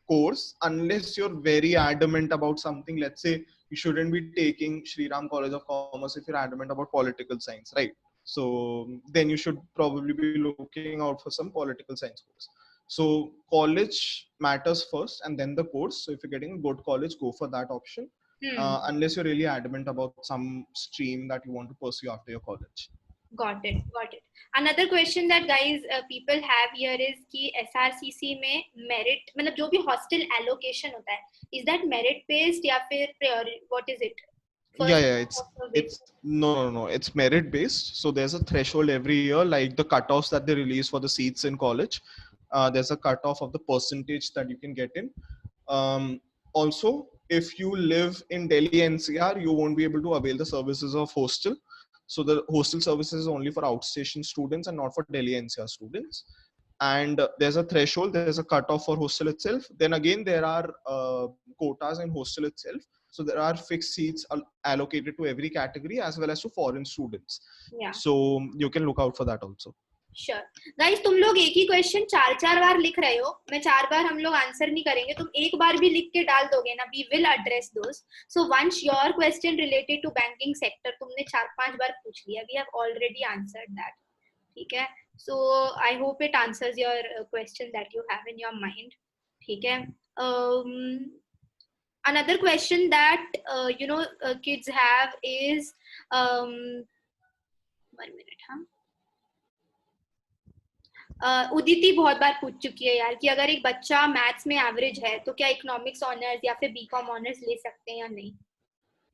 course, unless you're very adamant about something. Let's say you shouldn't be taking Shri Ram College of Commerce if you're adamant about political science, right? So then you should probably be looking out for some political science course. So college matters first and then the course. So if you're getting a good college, go for that option. Unless you're really adamant about some stream that you want to pursue after your college.
Got it, got it. Another question that guys people have here is कि SRCC में merit मतलब जो भी hostel allocation होता है, is that merit based या फिर priority? What is it?
Yeah,
First
yeah,
based.
it's no, it's merit based. So there's a threshold every year, like the cutoffs that they release for the seats in college. There's a cutoff of the percentage that you can get in. Also, if you live in Delhi NCR, you won't be able to avail the services of hostel. So the hostel services is only for outstation students and not for Delhi NCR students. And there's a threshold, there's a cutoff for hostel itself. Then again, there are quotas in hostel itself. So there are fixed seats allocated to every category as well as to foreign students.
Yeah.
So you can look out for that also.
Sure. Guys, तुम लोग एक ही question चार चार बार लिख रहे हो. मैं चार बार हम लोग आंसर नहीं करेंगे. तुम एक बार भी लिख के डाल दोगे ना. We will address those. So once your question related to banking sector तुमने चार पांच बार पूछ लिया. We have already answered that. ठीक है. So I hope it answers your question that you have in your mind. ठीक है. Another question that kids have is 1 minute. Uditi बहुत बार पूछ चुकी है यार कि अगर एक बच्चा मैथ्स में एवरेज है तो क्या इकोनॉमिक्स ऑनर्स या फिर बीकॉम ऑनर्स ले सकते हैं या नहीं.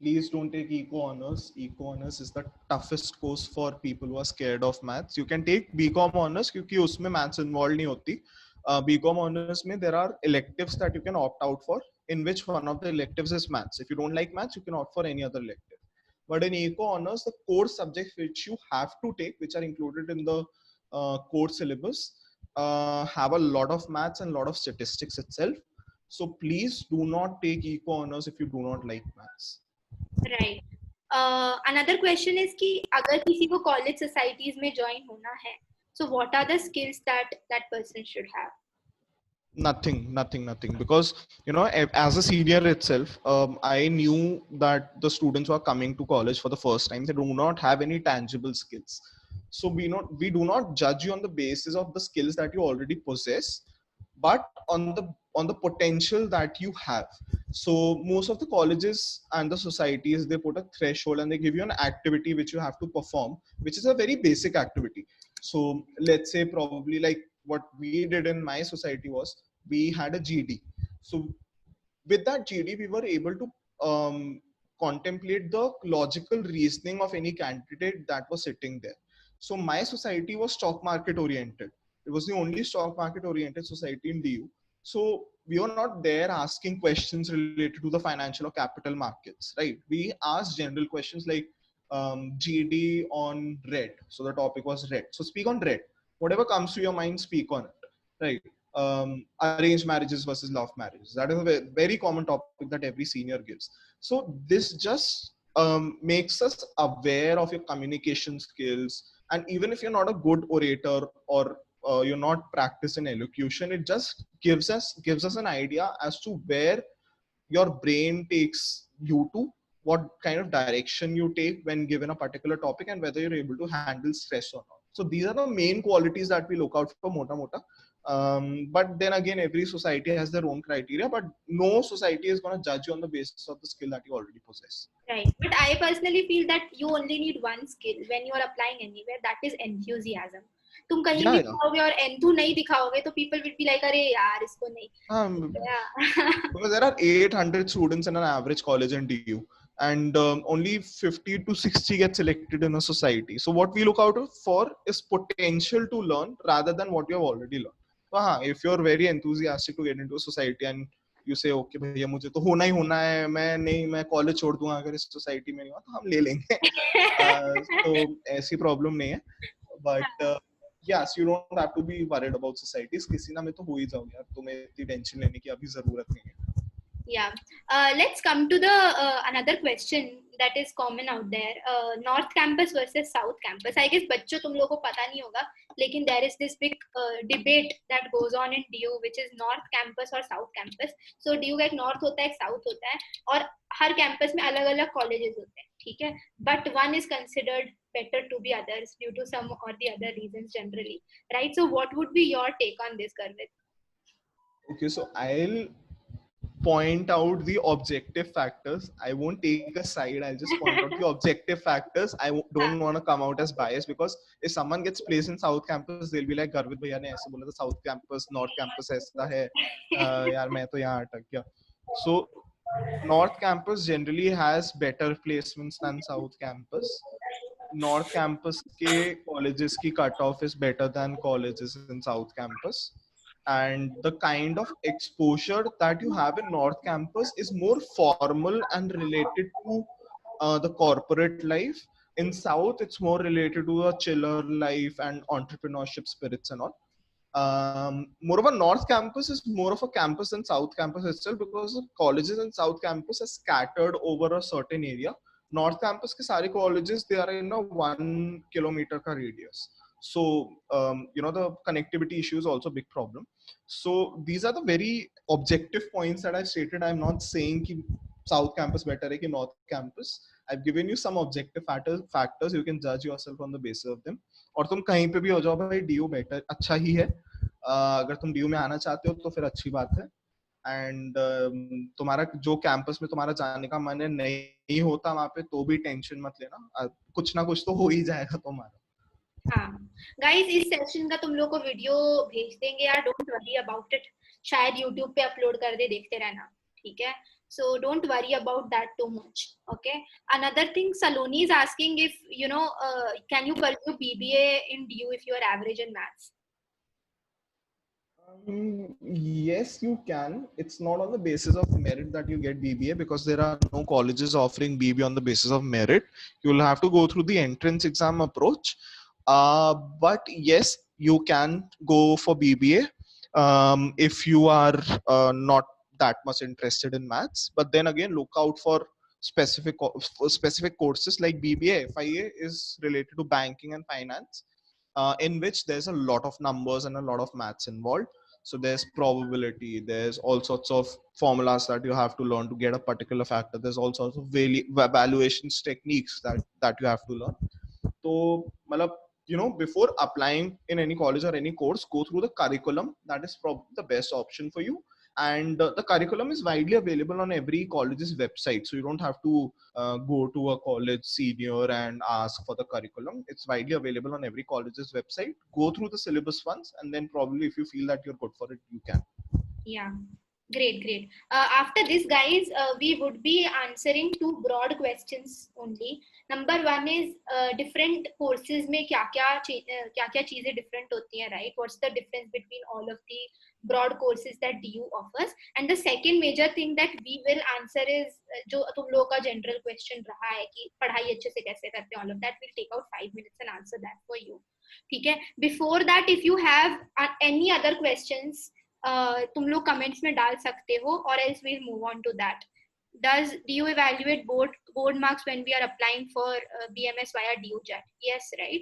Please don't take eco honors. Eco honors is the toughest course for people who are scared of maths. You can take BCom honors क्योंकि उसमें maths involved नहीं होती. BCom honors में there are electives that you can opt out for, in which one of the electives is maths. If you don't like maths, you can opt for any other elective. But in eco honors, the core subjects which you have to take, which are included in the core syllabus, have a lot of maths and a lot of statistics itself. So please do not take eco honors if you do not like maths.
Right. Another question is कि अगर किसी को college societies में join होना है, so what are the skills that that person should have?
Nothing, because as a senior itself, I knew that the students who are coming to college for the first time, they do not have any tangible skills. So we do not judge you on the basis of the skills that you already possess, but on the potential that you have. So most of the colleges and the societies, they put a threshold and they give you an activity which you have to perform, which is a very basic activity. So let's say probably like what we did in my society was we had a GD. So with that GD, we were able to contemplate the logical reasoning of any candidate that was sitting there. So my society was stock market oriented. It was the only stock market oriented society in DU. So we were not there asking questions related to the financial or capital markets, right? We asked general questions like GD on red. So the topic was red. So speak on red. Whatever comes to your mind, speak on it, right? Arranged marriages versus love marriages. That is a very common topic that every senior gives. So this just makes us aware of your communication skills. And even if you're not a good orator or you're not practiced in elocution, it just gives us an idea as to where your brain takes you to, what kind of direction you take when given a particular topic, and whether you're able to handle stress or not. So these are the main qualities that we look out for mota mota. But then again, every society has their own criteria, but no society is going to judge you on the basis of the skill that you already possess.
Right. But I personally feel that you only need one skill when you are applying anywhere, that is enthusiasm. तुम कहीं भी दिखाओगे और enthu नहीं दिखाओगे तो people will be like अरे यार इसको नहीं.
Because there are 800 students in an average college in DU, and only 50 to 60 get selected in a society. So what we look out for is potential to learn rather than what you have already learned. So if you're very enthusiastic to get into a society and you say okay भैया मुझे तो होना ही होना है, मैं college छोड़ दूंगा अगर इस सोसाइटी में नहीं हुआ तो हम ले लेंगे. तो ऐसी प्रॉब्लम नहीं है, but yes, you don't have to be worried about societies. किसी ना में तो हो ही जाओगे यार, तुम्हें इतनी टेंशन लेने की अभी जरूरत नहीं है.
Yeah. Let's come to the another question that is common out there. North campus versus South campus. I guess बच्चों तुम लोगों को पता नहीं होगा, लेकिन there is this big debate that goes on in DU, which is North campus or South campus. So DU का एक North होता है, एक South होता है, और हर campus में अलग-अलग colleges होते हैं, ठीक है? But one is considered better to be others due to some or the other reasons generally, right? So what would be your take on this, Garvit?
Okay, so I'll point out the objective factors. I won't take a side. I'll just point out the objective factors. Don't want to come out as biased, because if someone gets placed in South Campus, they'll be like, Garvit भैया ने ऐसे बोला था, South Campus, North Campus ऐसा है, यार मैं तो यहाँ अटक गया. So North Campus generally has better placements than South Campus. North Campus के colleges की cutoff is better than colleges in South Campus. And the kind of exposure that you have in North Campus is more formal and related to the corporate life. In South, it's more related to a chiller life and entrepreneurship spirits and all. Moreover, North Campus is more of a campus than South Campus itself, because the colleges in South Campus are scattered over a certain area. North Campus के सारे colleges, they are in a 1 kilometer का radius. So, the connectivity issue is also a big problem. So these are the very objective points that I stated. I'm not saying कि South Campus better है कि North Campus. I've given you some objective factors. You can judge yourself on the basis of them. और तुम कहीं पे भी हो जाओ भाई, DU बेटर अच्छा ही है. अगर तुम DU में आना चाहते हो तो फिर अच्छी बात है. एंड तुम्हारा जो कैंपस में तुम्हारा जाने का मन है नहीं होता वहां पे, तो भी टेंशन मत लेना, कुछ ना कुछ तो हो ही जाएगा तुम्हारा.
हाँ गाइस, इस सेशन का तुम लोग को वीडियो भेज देंगे यार, डोंट वरी अबाउट इट. शायद यूट्यूब पे अपलोड कर दे, देखते रहना, ठीक है. So don't worry about that too much. Okay. Another thing, Saloni is asking if can you pursue BBA in DU if you are average in maths?
Yes, you can. It's not on the basis of merit that you get BBA, because there are no colleges offering BBA on the basis of merit. You will have to go through the entrance exam approach. But yes, you can go for BBA if you are not that much interested in maths. But then again, look out for specific courses like BBA. FIA is related to banking and finance, in which there's a lot of numbers and a lot of maths involved. So there's probability, there's all sorts of formulas that you have to learn to get a particular factor. There's all sorts of valuations techniques that you have to learn. So, before applying in any college or any course, go through the curriculum. That is probably the best option for you. And the curriculum is widely available on every college's website. So you don't have to go to a college senior and ask for the curriculum. It's widely available on every college's website. Go through the syllabus once, and then probably if you feel that you're good for it, you can.
Yeah. Great. After this, guys, we would be answering 2 broad questions only. Number 1 is different courses में क्या चीजें different होती हैं, right? What's the difference between all of the broad courses that DU offers? And the second major thing that we will answer is जो तुम लोगों का general question रहा है कि पढ़ाई अच्छे से कैसे करते हैं, all of that. We'll take out 5 minutes and answer that for you. ठीक है? Before that, if you have any other questions, तुम लोग कमेंट्स में डाल सकते हो, or else we'll move on to that. Does DU evaluate board marks when we are applying for BMS via DU JET? Yes, right?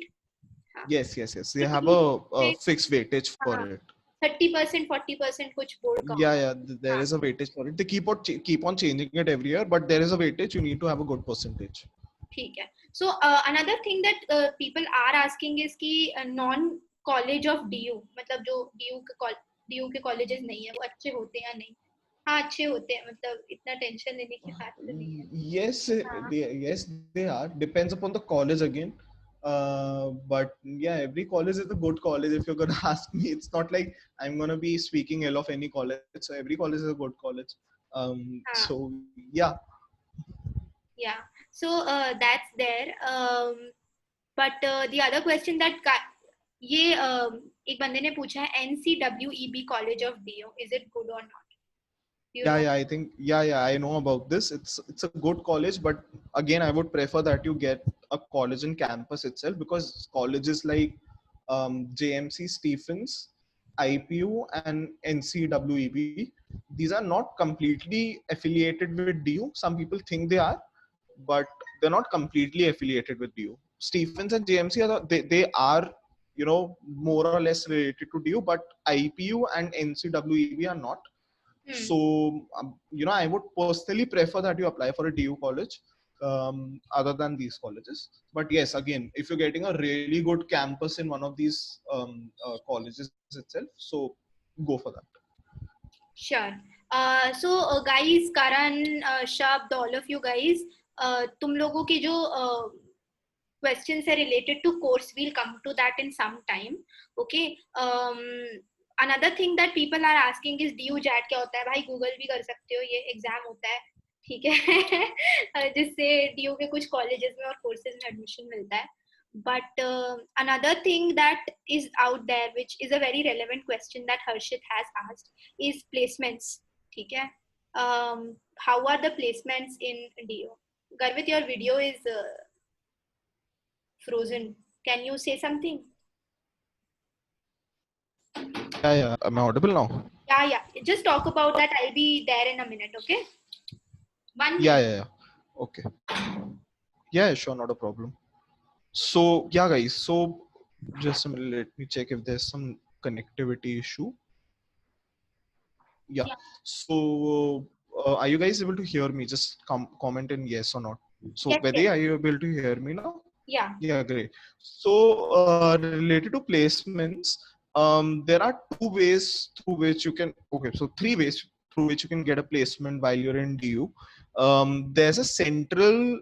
Yes. They have a fixed weightage for it.
30%, 40% कुछ board का.
Yeah. There is a weightage for it. They keep on changing it every year, but there is a weightage. You need to have a good percentage.
ठीक है. So another thing that people are asking is कि non-college of DU, मतलब जो DU के colleges नहीं है, वो अच्छे होते हैं या नहीं? हाँ, अच्छे होते हैं, मतलब इतना टेंशन लेने की बात नहीं है.
Yes, they are. Depends upon the college again. But yeah, every college is a good college. If you're gonna ask me, it's not like I'm gonna be speaking ill of any college. So every college is a good college. So yeah.
Yeah. So that's there. But the other question that ये एक बंदे ने पूछा है, NCWEB College of DU, is it good or not?
I think I know about this. It's a good college, but again, I would prefer that you get a college in campus itself, because colleges like JMC Stephens, IPU, and NCWEB, these are not completely affiliated with DU. Some people think they are, but they're not completely affiliated with DU. Stephens and JMC they are more or less related to DU, but IPU and NCWEB are not. So I would personally prefer that you apply for a DU college other than these colleges. But yes, again, if you're getting a really good campus in one of these colleges itself, so go for that.
Sure. So guys, Karan, Shabd, all of you guys, तुम लोगों की जो questions are related to course, we'll come to that in some time. Okay. Another thing that people are asking is DU JAT क्या होता है? भाई Google भी कर सकते हो, ये एग्जाम होता है, ठीक है जिससे DU के कुछ कॉलेजेस में और कोर्सेज में एडमिशन मिलता है. But another thing that is out there, which is a very relevant question that Harshit has asked, is placements. ठीक है. How are the placements in DU? Garvit, your video is frozen. Can you say something?
Yeah. Am I audible now?
Yeah. Just talk about that. I'll be there in a minute, okay? 1 minute.
Yeah. Okay. Yeah, sure, not a problem. So, yeah, guys. So, just a minute. Let me check if there's some connectivity issue. Yeah. So, are you guys able to hear me? Just comment in yes or not. So,
Yes,
Vedi,
yes.
are you able to hear me now?
Yeah.
Yeah, great. So, related to placements, there are two ways through which you can, okay, so three ways through which you can get a placement while you're in DU. There's a central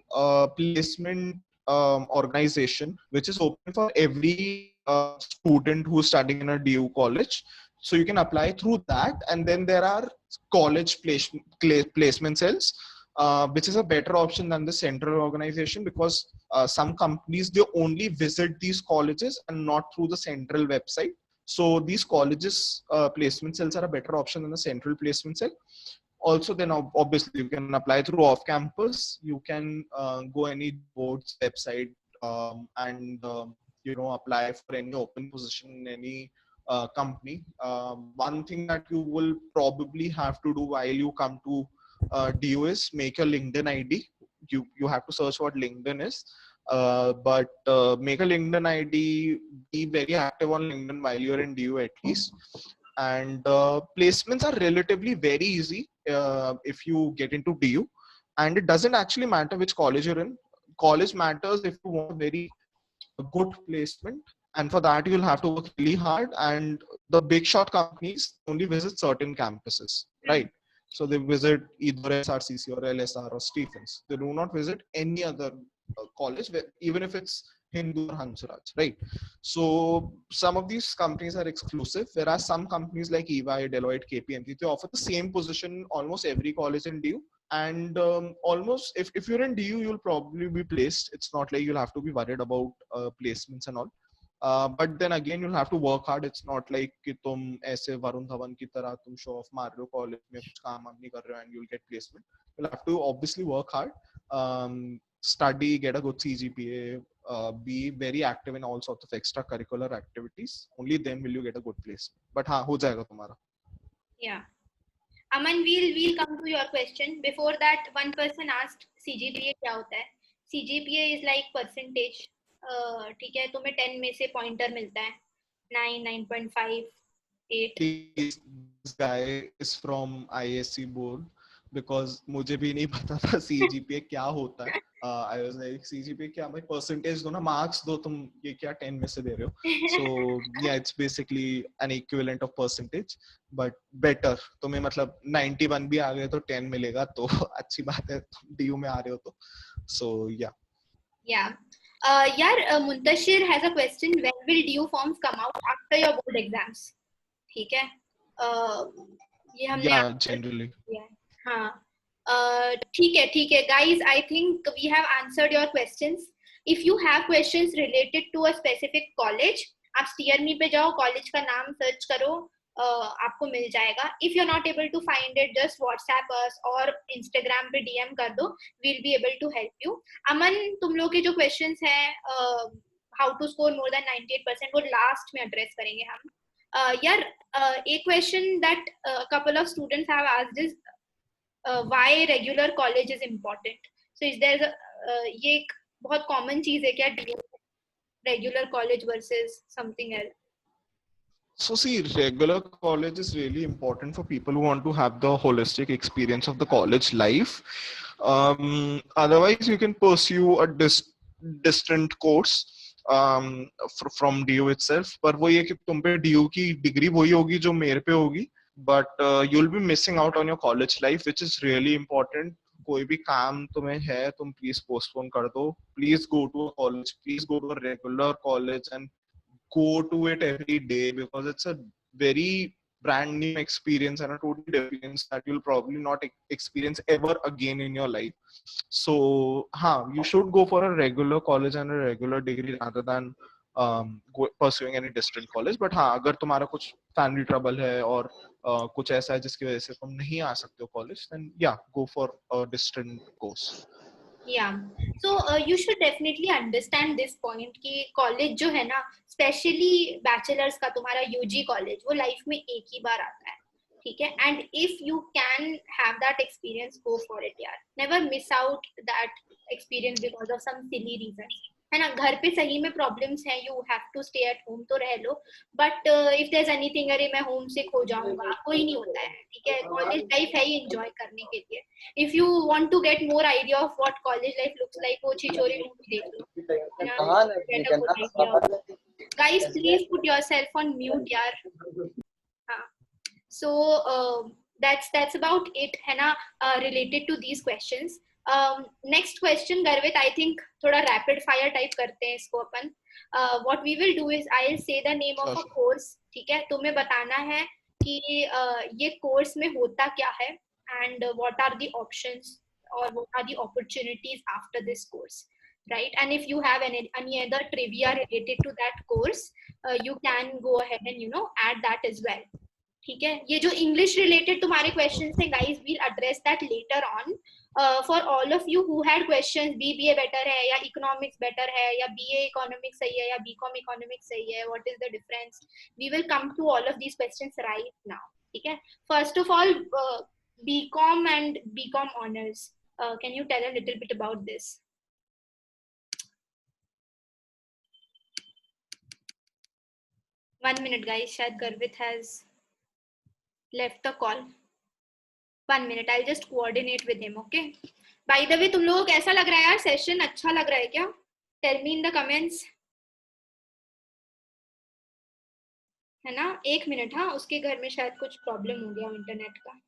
placement organization which is open for every student who's studying in a DU college. So you can apply through that, and then there are college placement cells, which is a better option than the central organization, because some companies, they only visit these colleges and not through the central website. So these colleges placement cells are a better option than the central placement cell. Also, then obviously you can apply through off campus. You can go any board's website and apply for any open position in any company. One thing that you will probably have to do while you come to DU is make a LinkedIn ID. You have to search what LinkedIn is, but make a LinkedIn ID, be very active on LinkedIn while you're in DU at least. And placements are relatively very easy if you get into DU, and it doesn't actually matter which college you're in. College matters if you want a very good placement, and for that you'll have to work really hard. And the big shot companies only visit certain campuses, right? So they visit either SRCC or LSR or Stephens. They do not visit any other college, even if it's Hindu or Hansraj, right? So some of these companies are exclusive, whereas some companies like EY, Deloitte, KPMG, they offer the same position in almost every college in DU. And almost if you're in DU, you'll probably be placed. It's not like you'll have to be worried about placements and all. But then again, you'll have to work hard. It's not like कि तुम ऐसे वरुण धवन की तरह तुम show off मार रहे हो college में कुछ काम नहीं कर रहे हो and you'll get placement. You'll have to obviously work hard, study, get a good CGPA, be very active in all sorts of extracurricular activities. Only then will you get a good placement. But हाँ हो जाएगा तुम्हारा.
Yeah. Aman, we'll come to your question. Before that, one person asked CGPA क्या होता है? CGPA is like percentage. ठीक है, तुम्हें 10 में से pointer मिलता है 9, 9.5, 8.
This guy is from ISC board, because मुझे भी नहीं पता था CGPA क्या होता है. I was like, CGPA क्या भाई, percentage दो ना, marks दो, तुम ये क्या 10 में से दे रहे हो. So yeah, it's basically an equivalent of percentage, but better. तुम्हें मतलब 91 भी आ गए तो 10 मिलेगा, तो अच्छी बात है, DU में आ रहे हो तो. So yeah.
Yeah. Muntashir has a question. When will DU forms come out after your board exams? ठीक है. ये हमने
Yeah, generally.
हाँ. ठीक है. Guys, I think we have answered your questions. If you have questions related to a specific college, आप steer me पे जाओ, college का नाम search करो, आपको मिल जाएगा. If you're not able to find it, just WhatsApp us और Instagram पे DM कर दो. We'll be able to help you. अमन, तुम लोग के जो questions हैं, how to score more than 98%, वो last में address करेंगे हम. A question that a couple of students have asked is why regular college is important. So is there ये एक बहुत common चीज है क्या, regular college versus something else?
So see, regular college is really important for people who want to have the holistic experience of the college life. Otherwise, you can pursue a distant course from DU itself. पर वो ये कि तुम पे DU की degree वही होगी जो मेरे पे होगी, but you'll be missing out on your college life, which is really important. कोई भी काम तुम्हें है, तुम please postpone कर दो. Please go to a college. Please go to a regular college and go to it every day, because it's a very brand new experience and a totally different experience that you'll probably not experience ever again in your life. So, you should go for a regular college and a regular degree rather than pursuing any distant college. But अगर तुम्हारा कुछ family trouble है और कुछ ऐसा है जिसकी वजह से तुम नहीं आ सकते हो college, then yeah, go for a distant course.
Yeah, so you should definitely understand this point कि college जो है ना, especially bachelors का तुम्हारा UG college, वो life में एक ही बार आता है, ठीक है? And if you can have that experience, go for it यार. Never miss out that experience because of some silly reasons. है ना, घर पे सही में प्रॉब्लम्स हैं, you have to stay at home तो रह लो, but if there is anything, अरे मैं होम से खो जाऊंगा, कोई नहीं होता है, ठीक है? कॉलेज लाइफ है ही एंजॉय करने के लिए. If you want to get more idea of what college life looks like, वो छिछोरे मूवी देख लो. Guys please put yourself on mute यार. हाँ, so that's about it है ना, related to these questions. Next question, Garvit, I think थोड़ा rapid fire type करते हैं इसको अपन. What we will do is I'll say the name of a course, ठीक है? तुम्हें बताना है कि ये course में होता क्या है, and what are the options or what are the opportunities after this course, right? And if you have any other trivia related to that course, you can go ahead and add that as well. ठीक है? ये जो English related तुम्हारे questions थे guys, we'll address that later on. For all of you who had questions, BBA better है या economics better है या बीए इकोनॉमिक्स सही है या बीकॉम इकोनॉमिक्स सही है, what is the difference, we will come to all of these questions right now, ठीक है? First of all, BCom and BCom honours, can you tell a little bit about this? One minute guys, शायद Garvit has left the call. 1 minute, I'll just coordinate with him, okay? By the way, तुम लोगों को कैसा लग रहा है यार? Session अच्छा लग रहा है क्या? Tell me in the comments. है ना? 1 मिनट. हाँ, उसके घर में शायद कुछ प्रॉब्लम हो गया इंटरनेट का.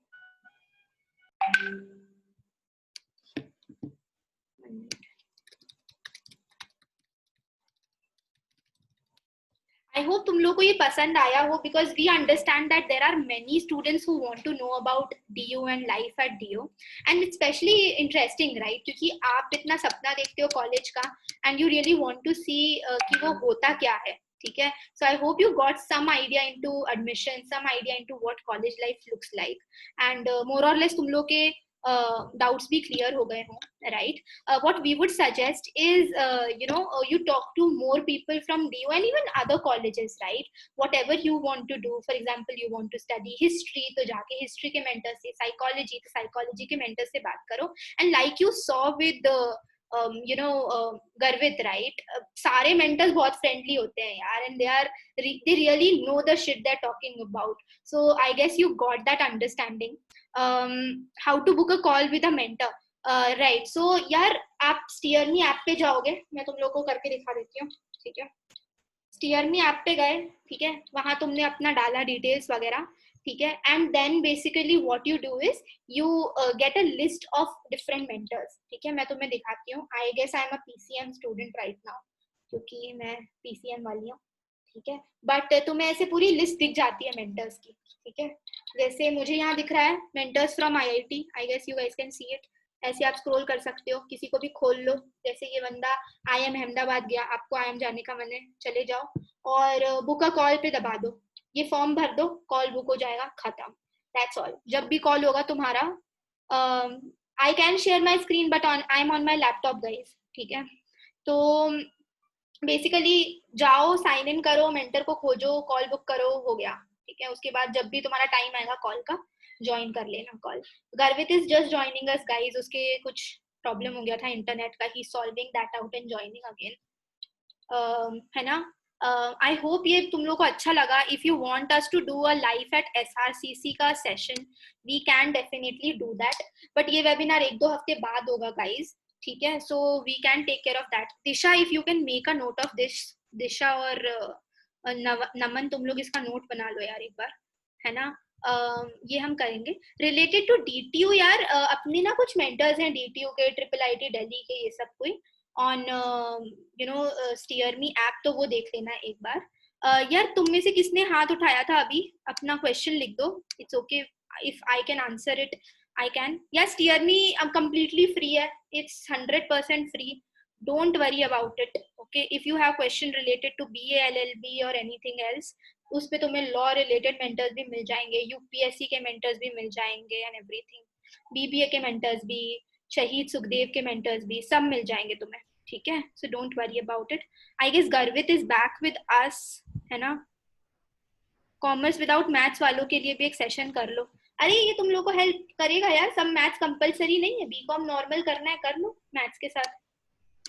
I hope तुम लोग को ये पसंद आया हो, because we understand that there are many students who want to know about DU and life at DU, and it's especially interesting, right? क्योंकि आप इतना सपना देखते हो कॉलेज का, and you really want to see कि वो होता क्या है, ठीक है? So I hope you got some idea into admission, some idea into what college life looks like, and more or less तुम लोग के doubts भी clear हो गए हों, right? What we would suggest is, you talk to more people from DU and even other colleges, right? Whatever you want to do, for example, you want to study history, तो जाके history के mentor से, psychology तो psychology के mentor से बात करो, and like you saw with Garvit, right? सारे mentors बहुत friendly होते हैं यार, and they really know the shit they're talking about. So I guess you got that understanding. How to book a call with a mentor, right? So यार, आप स्टीयरमी app पे जाओगे, मैं तुम लोगों को करके दिखा देती हूँ, ठीक है? स्टीयरमी ऐप पे गए, ठीक है? वहां तुमने अपना डाला डिटेल्स वगैरह, ठीक है? And then basically what you do is you get a list of different mentors, ठीक है? मैं तुम्हें दिखाती हूँ. I guess I am a PCM student right now, क्योंकि मैं पीसीएम वाली हूँ, ठीक है? बट तुम्हें ऐसे पूरी लिस्ट दिख जाती है मेंटर्स की, ठीक है? जैसे मुझे यहाँ दिख रहा है mentors from IIT, I guess you guys can see it. ऐसे आप स्क्रॉल कर सकते हो, किसी को भी खोल लो. जैसे ये बंदा आईएम अहमदाबाद गया, आपको आईएम जाने का मन है, चले जाओ और बुक अ कॉल पे दबा दो, ये फॉर्म भर दो, कॉल बुक हो जाएगा, खत्म. That's all. जब भी कॉल होगा तुम्हारा, I can share my screen but I am on my laptop guys, ठीक है? तो बेसिकली जाओ, साइन इन करो, मेंटर को खोजो, कॉल बुक करो, हो गया, ठीक है? उसके बाद जब भी तुम्हारा टाइम आएगा कॉल का, ज्वाइन कर लेना call. Garvit is just joining us guys, उसके कुछ प्रॉब्लम हो गया था इंटरनेट का, he solving that out and joining again, है ना? आई होप ये तुम लोग को अच्छा लगा. If you want us to do a life at SRCC का session, we can definitely do that, but ये वेबिनार 1-2 हफ्ते बाद होगा गाइज, ठीक है? So we can take care of that. Disha, if you can make a note of this, Disha और नमन, तुम लोग इसका नोट बना लो यार एक बार, है ना? ये हम करेंगे. रिलेटेड टू DTU यार, अपने ना कुछ मेंटर्स हैं DTU के, IIIT दिल्ली के, ये सब कोई ऑन स्टीयर मी ऐप, तो वो देख लेना एक बार. यार तुम में से किसने हाथ उठाया था अभी? अपना क्वेश्चन लिख दो. It's okay if I can answer it. I can. यार स्टीयर मी अब कंप्लीटली फ्री है. It's 100% free. Don't worry about it. Okay, if you have question related to BA LLB और एनीथिंग एल्स, उस पे तुम्हें law related mentors भी मिल जाएंगे, UPSC के मेंटर्स भी मिल जाएंगे एंड एवरीथिंग. BBA के मेंटर्स भी, शहीद सुखदेव के मेंटर्स भी, सब मिल जाएंगे तुम्हें. ठीक है, so don't worry about it. I guess Garvit is back with us, है ना? कॉमर्स विदाउट मैथ्स वालों के लिए भी एक सेशन कर लो. अरे ये तुम लोग को हेल्प करेगा यार. सब मैथ्स कंपलसरी नहीं है. बीकॉम नॉर्मल करना है, कर लो मैथ्स के साथ.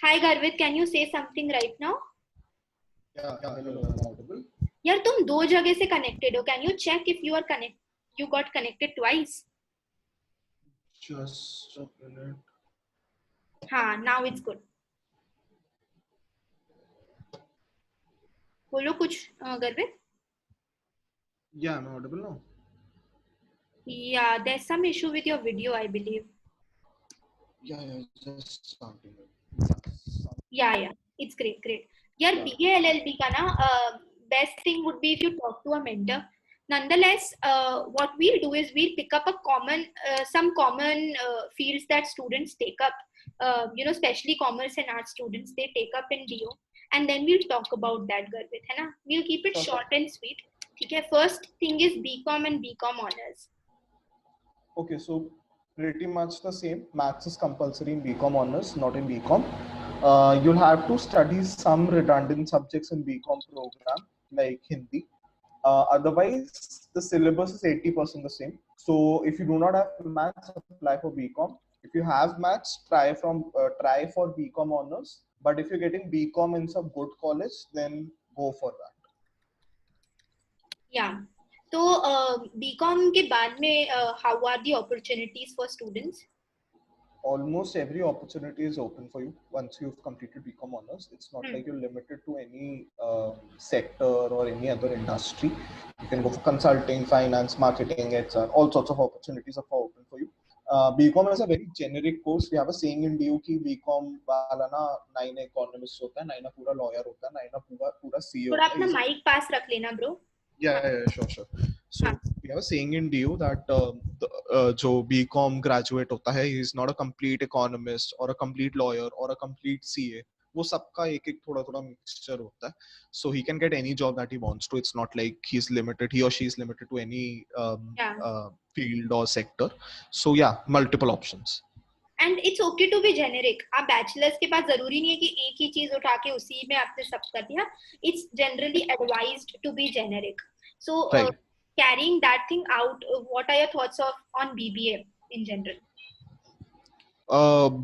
Hi Garvit, can you say something right now? यार तुम दो जगह से कनेक्टेड हो. Can you check if you are connect, you got connected twice?
Just a minute.
हाँ, नाउ इट्स गुड. बोलो कुछ गर्वित.
Yeah, I'm audible now.
Yeah, there's some issue with your video, I believe.
Yeah, just starting.
Yeah, it's great. यार
Yeah.
BA LLB का ना best thing would be if you talk to a mentor. Nonetheless, what we'll do is we'll pick up some common fields that students take up. Especially commerce and art students, they take up in DO, and then we'll talk about that, Garvit, है ना? We'll keep it
Okay.
short and sweet. ठीक है. First thing is BCom and BCom honors.
Okay, so pretty much the same. Maths is compulsory in BCom honors, not in BCom. You'll have to study some redundant subjects in BCom program, like Hindi. Otherwise, the syllabus is 80% the same. So if you do not have maths, apply for BCom. If you have maths, try for BCom honors. But if you're getting BCom in some good college, then go for that.
Yeah. तो BCom के बाद में how are the opportunities for students?
Almost every opportunity is open for you once you've completed BCom honors. It's not like you're limited to any sector or any other industry. You can go for consulting, finance, marketing, etc. All sorts of opportunities are open for you. BCom is a very generic course. We have a saying in DU कि BCom वाला ना 9 economist होता है, 9 पूरा lawyer होता है, 9 पूरा CA
थोड़ा
होता
अपना
है.
माइक पास रख लेना bro.
Yeah, sure. So we have a saying in DU that जो BCom graduate होता है, he is not a complete economist or a complete lawyer or a complete CA. वो सबका एक थोड़ा mixture होता है. So he can get any job that he wants to. It's not like he or she is limited to any field or sector. So yeah, multiple options.
And it's okay to be generic. आप bachelors के बाद जरूरी नहीं है कि एक ही चीज उठा के उसी में आपने सब कर दिया. It's generally advised to be generic. So
Right.
Carrying that thing out, what are your thoughts on BBA in general?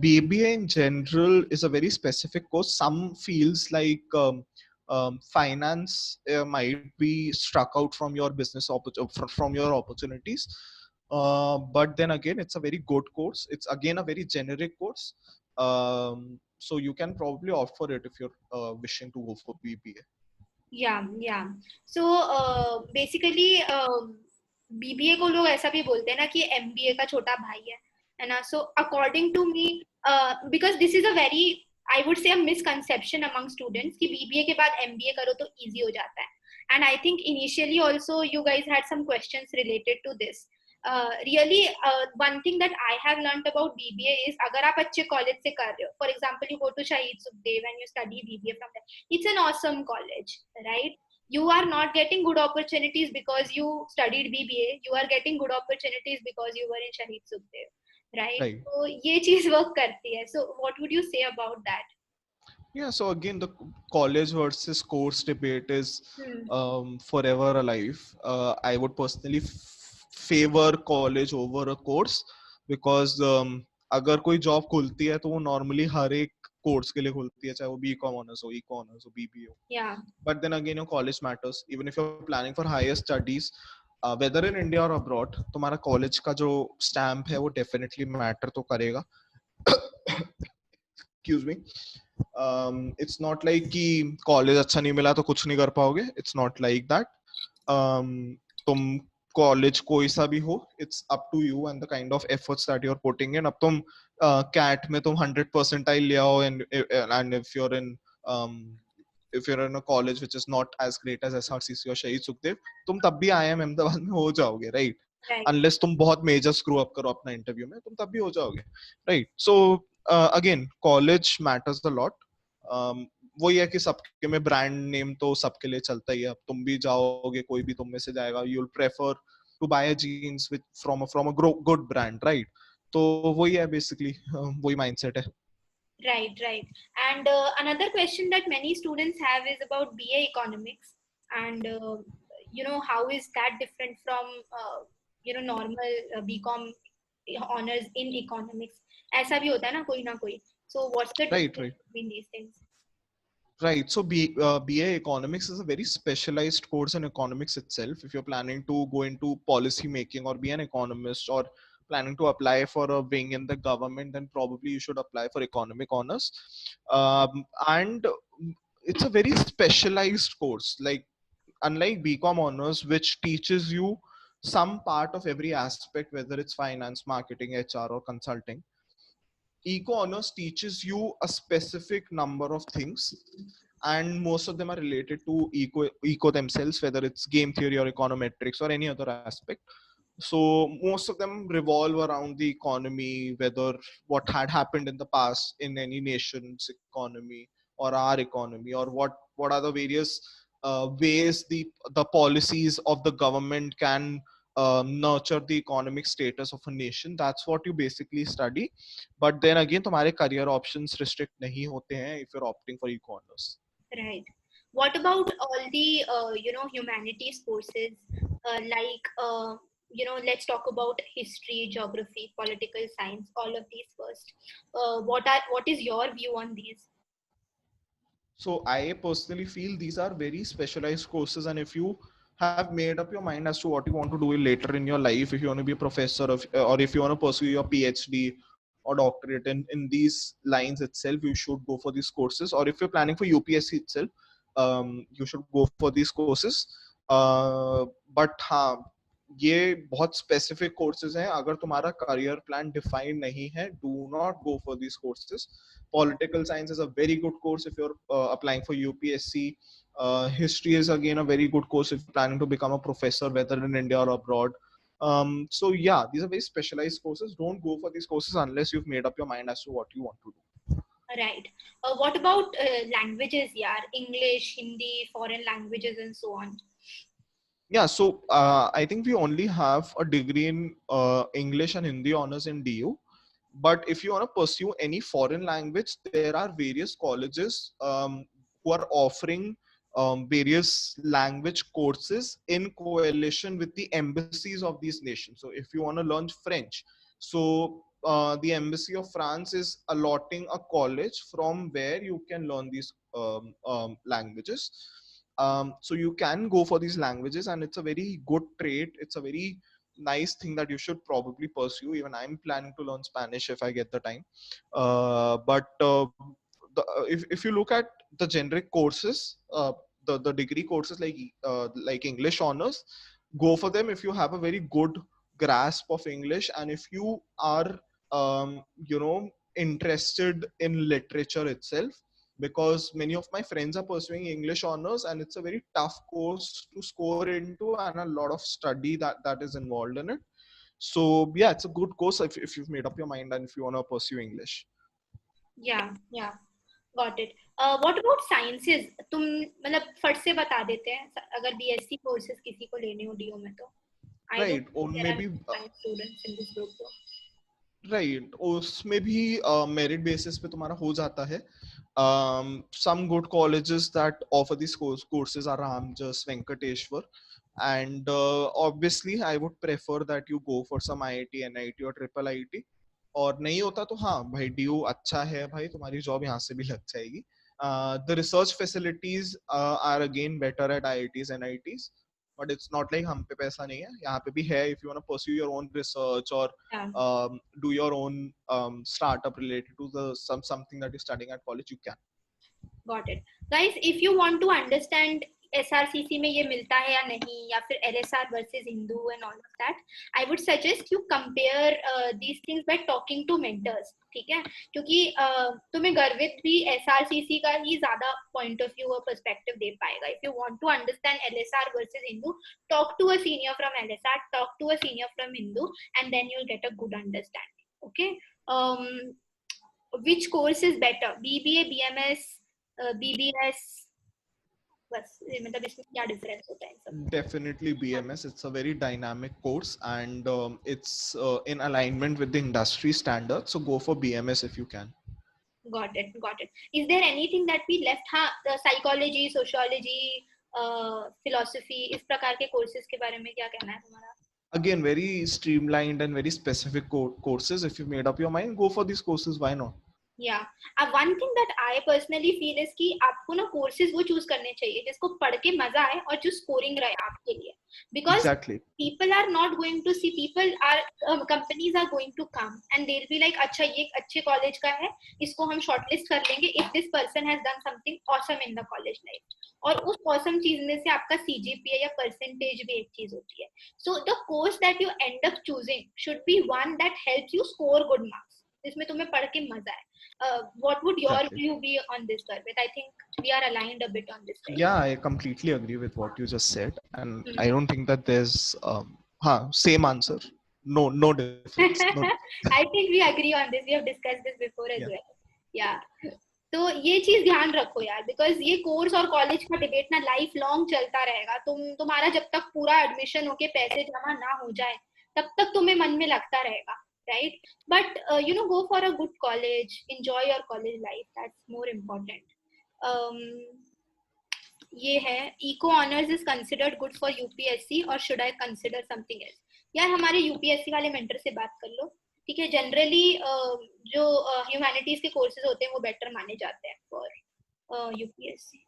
BBA in general is a very specific course. Some feels like finance might be struck out from your business from your opportunities. But then again, it's a very good course. It's again a very generic course. So you can probably opt for it if you're wishing to go for BBA.
Yeah. So basically BBA को लोग ऐसा भी बोलते हैं ना कि MBA का छोटा भाई है ना? So according to me, because this is a very, I would say, a misconception among students कि BBA के बाद MBA करो तो easy हो जाता है. And I think initially also you guys had some questions related to this. Really, one thing that I have learned about BBA is अगर आप अच्छे college से कर रहे हो, for example, you go to Shahid Sukhdev and you study BBA from there, it's an awesome college, right? You are not getting good opportunities because you studied BBA. You are getting good opportunities because you were in Shahid Sukhdev, right? So ये चीज work करती है. So what would you say about that?
Yeah, so again, the college versus course debate is forever alive. I would personally favor college over a course because अगर कोई job खुलती है तो वो नॉर्मली हर एक कोर्स के लिए खुलती है, चाहे वो BCom honors हो, Econ honors हो, BBA हो.
Yeah.
But then again, your college matters. Even if you're planning for higher studies, whether in India or abroad, तुम्हारा college का जो stamp है वो definitely matter तो करेगा. Excuse me. It's not like कि college अच्छा नहीं मिला तो कुछ नहीं कर पाओगे. It's not like that. तुम college कोई सा भी हो, it's up to you and the kind of efforts that you're putting in. अब तुम CAT में तुम 100 percentile ले आओ, and if you're in a college which is not as great as SRCC or Shahid Sukhdev, तुम तब भी IIM Ahmedabad में हो जाओगे, right?
Right.
Unless तुम बहुत major screw up करो अपना interview में, तुम तब भी हो जाओगे, right? So again, college matters a lot. वही है कि सबके में ब्रांड नेम तो सबके लिए चलता ही है. अब तुम भी जाओगे, कोई भी तुम में से जाएगा, you'll prefer to buy a jeans with from a good brand, right? तो वही है basically, वही mindset है.
Right, right. And another question that many students have is about BA Economics, and how is that different from normal BCom honors in economics? ऐसा भी होता है ना कोई ना कोई. So what's the difference between these things?
Right. So BA Economics is a very specialized course in economics itself. If you're planning to go into policy making or be an economist, or planning to apply for a wing in the government, then probably you should apply for economic honors. And it's a very specialized course. Like, unlike BCom honors, which teaches you some part of every aspect, whether it's finance, marketing, HR, or consulting, Eco honors teaches you a specific number of things, and most of them are related to eco themselves, whether it's game theory or econometrics or any other aspect. So most of them revolve around the economy, whether what had happened in the past in any nation's economy or our economy, or what are the various ways the policies of the government can nurture the economic status of a nation. That's what you basically study. But then again, तुम्हारे career options restrict नहीं होते हैं if you're opting for eco honors.
Right. What about all the humanities courses, let's talk about history, geography, political science, all of these first. What is your view on these?
So I personally feel these are very specialized courses, and if you have made up your mind as to what you want to do later in your life, if you want to be a professor or if you want to pursue your PhD or doctorate in these lines itself, you should go for these courses. Or if you're planning for UPSC itself, you should go for these courses. But हाँ, ये बहुत specific courses हैं. अगर तुम्हारा career plan defined नहीं है, do not go for these courses. Political science is a very good course if you're applying for UPSC. History is again a very good course if you're planning to become a professor, whether in India or abroad. So yeah, these are very specialized courses. Don't go for these courses unless you've made up your mind as to what you want to do.
Right. What about languages, yaar? English, Hindi, foreign languages, and so on.
Yeah, so I think we only have a degree in English and Hindi honors in DU. But if you want to pursue any foreign language, there are various colleges who are offering various language courses in coalition with the embassies of these nations. So if you want to learn French, so the embassy of France is allotting a college from where you can learn these languages. So you can go for these languages, and it's a very good trait. It's a very nice thing that you should probably pursue. Even I'm planning to learn Spanish if I get the time. If you look at the generic courses, the degree courses like English honors, go for them if you have a very good grasp of English, and if you are interested in literature itself, because many of my friends are pursuing English honors, and it's a very tough course to score into, and a lot of study that is involved in it. So yeah, it's a good course if you've made up your mind and if you want to pursue English.
Yeah, got it. What about sciences? तुम मतलब फट से बता देते हैं अगर BSc courses किसी को लेने हो DU में तो.
Right, or maybe
students in this group though.
Right, उसमें भी merit basis पे तुम्हारा हो जाता है. Some good colleges that offer these courses are Ramjas, Venkateshwar, and obviously I would prefer that you go for some IIT, NIT or triple IIT. और नहीं होता तो हाँ भाई, DU अच्छा है भाई, तुम्हारी जॉब यहाँ से भी लग जाएगी. The research facilities are again better at IITs and NITs, but it's not like हम पे पैसा नहीं है, यहाँ पे भी है. If you want to pursue your own research or do your own startup related to something that you're studying at college, you can.
Got it. Guys, if you want to understand SRCC में ये मिलता है या नहीं, या फिर LSR versus Hindu and all of that, I would suggest you compare these things by talking to mentors, ठीक है? क्योंकि तुम्हें गर्वित भी SRCC का ही ज्यादा पॉइंट ऑफ व्यू और पर्सपेक्टिव दे पाएगा. If you want to understand LSR versus Hindu, talk to a senior from LSR, talk to a senior from Hindu, and then you'll get a good understanding. Okay. Which course is better, BBA, BMS, BBS? बस मतलब इसमें क्या difference होता है इन सब?
Definitely BMS. It's a very dynamic course, and it's in alignment with the industry standards. So go for BMS if you can.
Got it, got it. Is there anything that we left? हाँ, psychology, sociology, philosophy, इस प्रकार के courses के बारे में क्या कहना है तुम्हारा?
Again, very streamlined and very specific courses. If you made up your mind, go for these courses. Why not?
Yeah. One thing that I personally feel is कि आपको ना courses वो choose करने चाहिए जिसको पढ़ के मजा आए और जो scoring रहे आपके लिए. Because
Exactly.
people are not going to see, companies are going to come and they'll be like, अच्छा ये अच्छे college का है, इसको हम shortlist कर लेंगे if this person has done something awesome in the college life. और उस awesome चीज में से आपका CGPA या percentage भी एक चीज होती है. So the course that you end up choosing should be one that helps you score good marks, जिसमें तुम्हें पढ़ के मजा आए. What would your view be on this, Garvit? I think we are aligned a bit on this, right?
Yeah, I completely agree with what you just said, and I don't think that there's same answer. No difference. No.
I think we agree on this. We have discussed this before as
Yeah.
well. Yeah. तो ये चीज ध्यान रखो यार, because ये course और college का debate ना लाइफ लॉन्ग चलता रहेगा. तुम्हारा जब तक पूरा एडमिशन होके पैसे जमा ना हो जाए तब तक तुम्हें मन में लगता रहेगा, right? But go for a good college, enjoy your college life, that's more important. ये है, eco honors is considered good for UPSC or should I consider something else? यार हमारे UPSC वाले मेंटर से बात कर लो, ठीक है? जनरली जो ह्यूमैनिटीज के कोर्सेज होते हैं वो बेटर माने जाते हैं फॉर UPSC,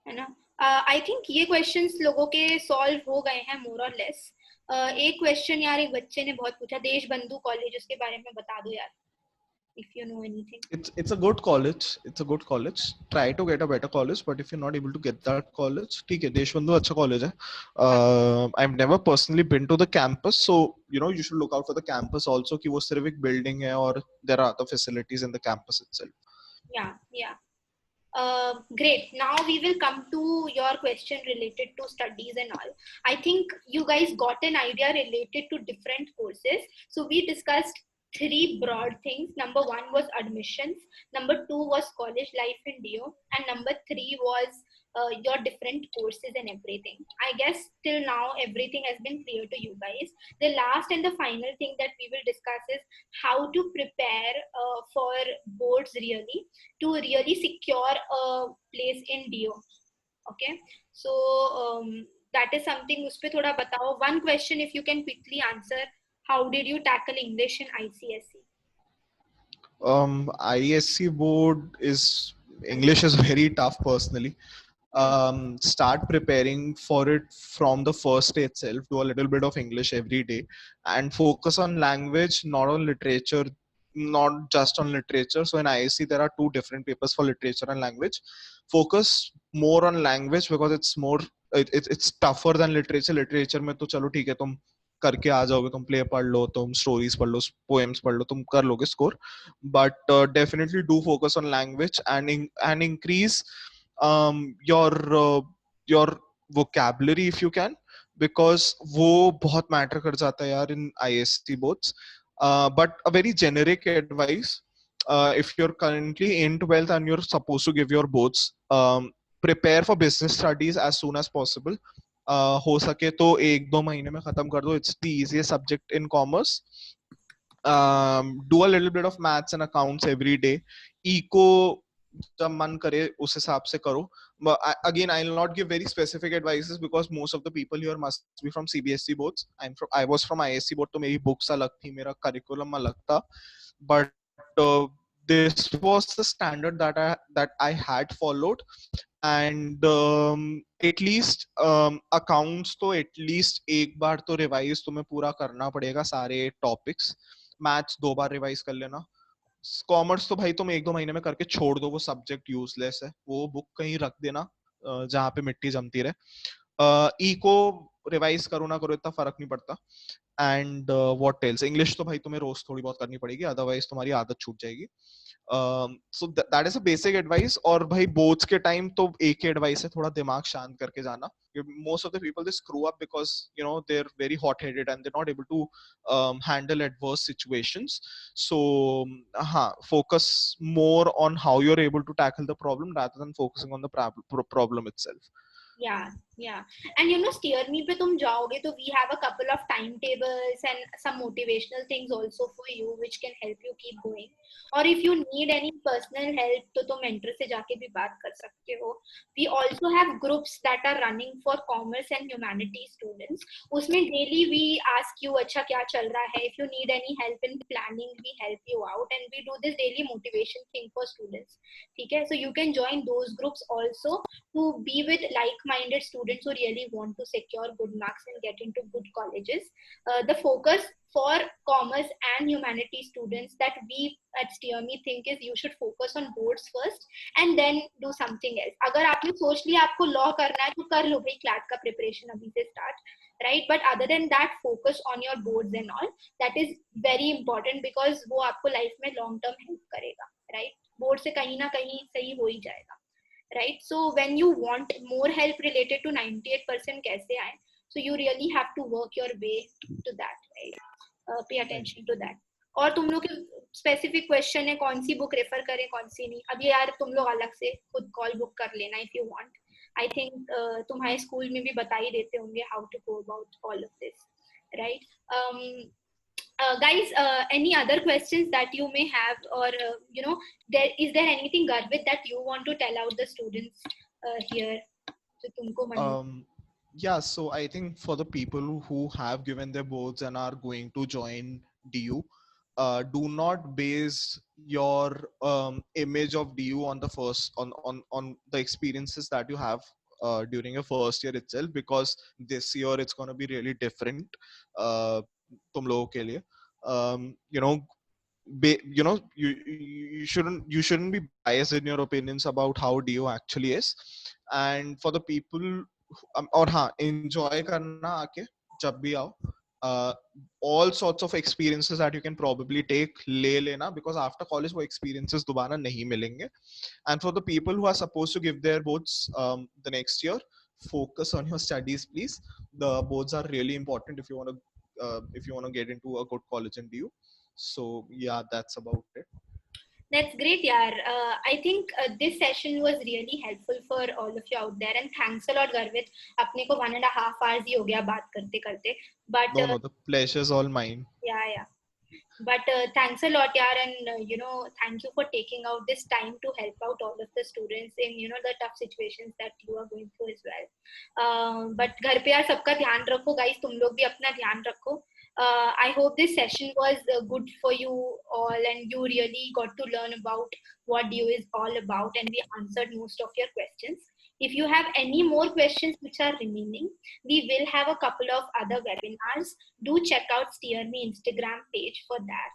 है ना? आई थिंक ये क्वेश्चंस लोगों के सॉल्व हो गए हैं मोर और लेस. एक क्वेश्चन यार एक बच्चे ने बहुत पूछा, देशबंधु कॉलेज, उसके बारे में बता दो यार, if you know anything.
It's a good college. It's a good college. Try to get a better college, but if you're not able to get that college, ठीक है, देशबंधु अच्छा college है. I've never personally been to the campus, so you should look out for the campus also कि वो सिर्फ एक building है और there are other facilities in the campus itself.
Yeah. Great. Now we will come to your question related to studies and all. I think you guys got an idea related to different courses. So we discussed 3 broad things. Number 1 was admissions. Number 2 was college life in DO. And number 3 was your different courses and everything. I guess till now everything has been clear to you guys. The last and the final thing that we will discuss is how to prepare for boards really, to really secure a place in DO. Okay, so that is something. उस पे थोड़ा बताओ. One question if you can quickly answer: how did you tackle English in ICSE?
ISC board is English is very tough personally. Start preparing for it from the first day itself. Do a little bit of English every day and focus on language, not on literature, not just on literature. So in ISC there are 2 different papers for literature and language. Focus more on language because it's more it's tougher than literature. Literature में तो चलो ठीक है, तुम करके आ जाओगे, तुम play पढ़ लो, तुम स्टोरीज पढ़ लो, पोएम्स पढ़ लो, तुम कर लोगे score. But definitely do focus on language and increase your vocabulary if you can, because वो बहुत मैटर कर जाता है यार in ISC boards. But a very generic advice, if you're currently in 12th and you're supposed to give your boards, prepare for business studies as soon as possible. हो सके तो 1-2 महीने में खत्म कर दो. It's the easiest subject in commerce. Do a little bit of maths and accounts every day. Eco जब मन करे उस हिसाब से करो. Again, I will not give very specific advices because most of the people here must be from CBSE boards. I was from ISC board, तो मेरी books अलग थी, मेरा curriculum अलग था. But this was the standard that I had followed. And at least accounts तो at least एक बार तो revise तुम्हें पूरा करना पड़ेगा सारे topics. Maths 2 बार revise कर लेना. कॉमर्स तो भाई तुम 1-2 महीने में करके छोड़ दो, वो सब्जेक्ट यूजलेस है, वो बुक कहीं रख देना. जहाँ पे मिट्टी जमती रहे. इको रिवाइज करो ना करो इतना फर्क नहीं पड़ता. एंड व्हाट एल्स, इंग्लिश तो भाई तुम्हें रोज थोड़ी बहुत करनी पड़ेगी, अदरवाइज तुम्हारी आदत छूट जाएगी. So that is a basic advice. और भाई बोर्ड्स के टाइम तो एक ही एडवाइस है, थोड़ा दिमाग शांत करके जाना. Most of the people they screw up because they're very hot headed and they're not able to handle adverse situations. So focus more on how you're able to tackle the problem rather than focusing on the problem itself.
Yeah. And steer me पे तुम जाओगे तो we have a couple of timetables and some motivational things also for you which can help you keep going. Or if you need any personal help तो तुम mentor से जाके भी बात कर सकते हो. We also have groups that are running for commerce and humanities students. उसमें daily we ask you अच्छा क्या चल रहा है. If you need any help in planning, we help you out and we do this daily motivation thing for students. ठीक है? So you can join those groups also to be with like-minded students who really want to secure good marks and get into good colleges. The focus for commerce and humanities students that we at SteerMe think is you should focus on boards first and then do something else. अगर आपने सोच लिया आपको law करना है तो कर लो भाई, CLAT का preparation अभी से start, right? But other than that, focus on your boards and all. That is very important because वो आपको life में long term help करेगा, right? board से कहीं ना कहीं सही हो ही जाएगा. Right, so when you want more help related to 98% कैसे आए, so you really have to work your way to that, right? Pay attention to that. और तुम लोग के specific question है कौन सी book refer करें कौन सी नहीं, अब ये यार तुम लोग अलग से खुद call book कर लेना if you want. I think तुम्हारे school में भी बता ही देते होंगे how to go about all of this, right? Guys, any other questions that you may have, or is there anything, Garvit, that you want to tell out the students here? So tumko
yeah, so I think for the people who have given their boards and are going to join DU, do not base your image of DU on the first on the experiences that you have during your first year itself, because this year it's going to be really different तुम लोगों के लिए. You shouldn't be biased in your opinions about how DO actually is. And for the people और हाँ, enjoy करना आके जब भी आओ. All sorts of experiences that you can probably take ले लेना, because after college वो experiences दोबारा नहीं मिलेंगे. And for the people who are supposed to give their boards the next year, focus on your studies, please. The boards are really important if you want to get into a good college in DU. So yeah, that's about it.
That's great, yaar. I think this session was really helpful for all of you out there, and thanks a lot, Garvit. अपने को 1.5 hours ही हो गया बात करते करते. But
no, the pleasure is all mine.
Yeah. But thanks a lot, yaar, and thank you for taking out this time to help out all of the students in the tough situations that you are going through as well. But घर पे यार सबका ध्यान रखो, guys. तुम लोग भी अपना ध्यान रखो. I hope this session was good for you all, and you really got to learn about what DU is all about, and we answered most of your questions. If you have any more questions which are remaining, we will have a couple of other webinars. Do check out SteerMe Instagram page for that.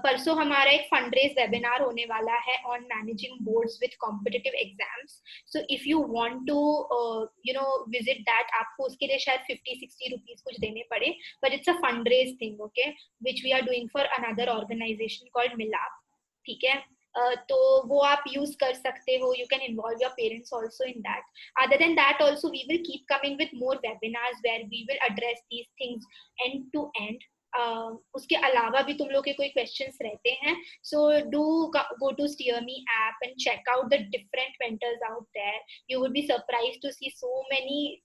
परसों हमारा एक fundraise webinar होने वाला है on managing boards with competitive exams. So if you want to visit that, आपको उसके लिए शायद 50-60 rupees कुछ देने पड़े, but it's a fundraise thing, okay, which we are doing for another organization called Milap. ठीक है? तो वो आप यूज कर सकते हो. You can involve your parents also in that. Other than that also, we will keep coming with more webinars where we will address these things end to end. उसके अलावा भी तुम लोग के कोई questions रहते हैं, so do go to SteerMe app and check out the different mentors out there. You would be surprised to see so many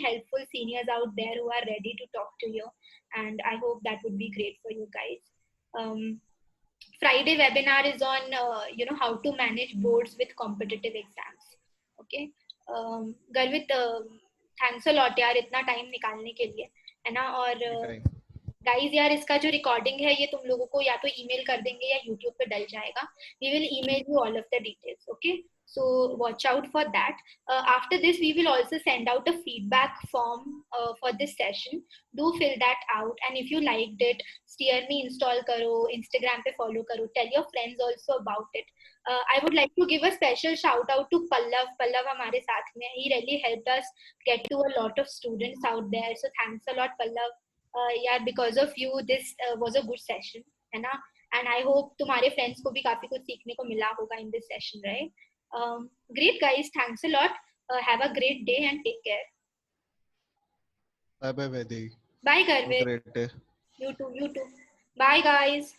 helpful seniors out there who are ready to talk to you, and I hope that would be great for you guys. Friday webinar is on how to manage boards with competitive exams. Okay, Garvit, thanks a lot यार इतना time निकालने के लिए, है ना. और guys यार इसका जो recording है ये तुम लोगों को या तो email कर देंगे या YouTube पे डल जाएगा. We will email you all of the details. Okay, So watch out for that. After this, we will also send out a feedback form for this session. Do fill that out, and if you liked it, steer me install karo, Instagram pe follow karo, tell your friends also about it. I would like to give a special shout out to Pallav hamare saath mein, he really helped us get to a lot of students out there, so thanks a lot Pallav. Yeah, because of you this was a good session, है ना? And I hope तुम्हारे friends को भी काफी कुछ सीखने को मिला होगा in this session, right? Great guys, thanks a lot. Have a great day and take care.
Bye bye, Vaidehi.
Bye
Have a
Garvit.
great day.
You too. Bye guys.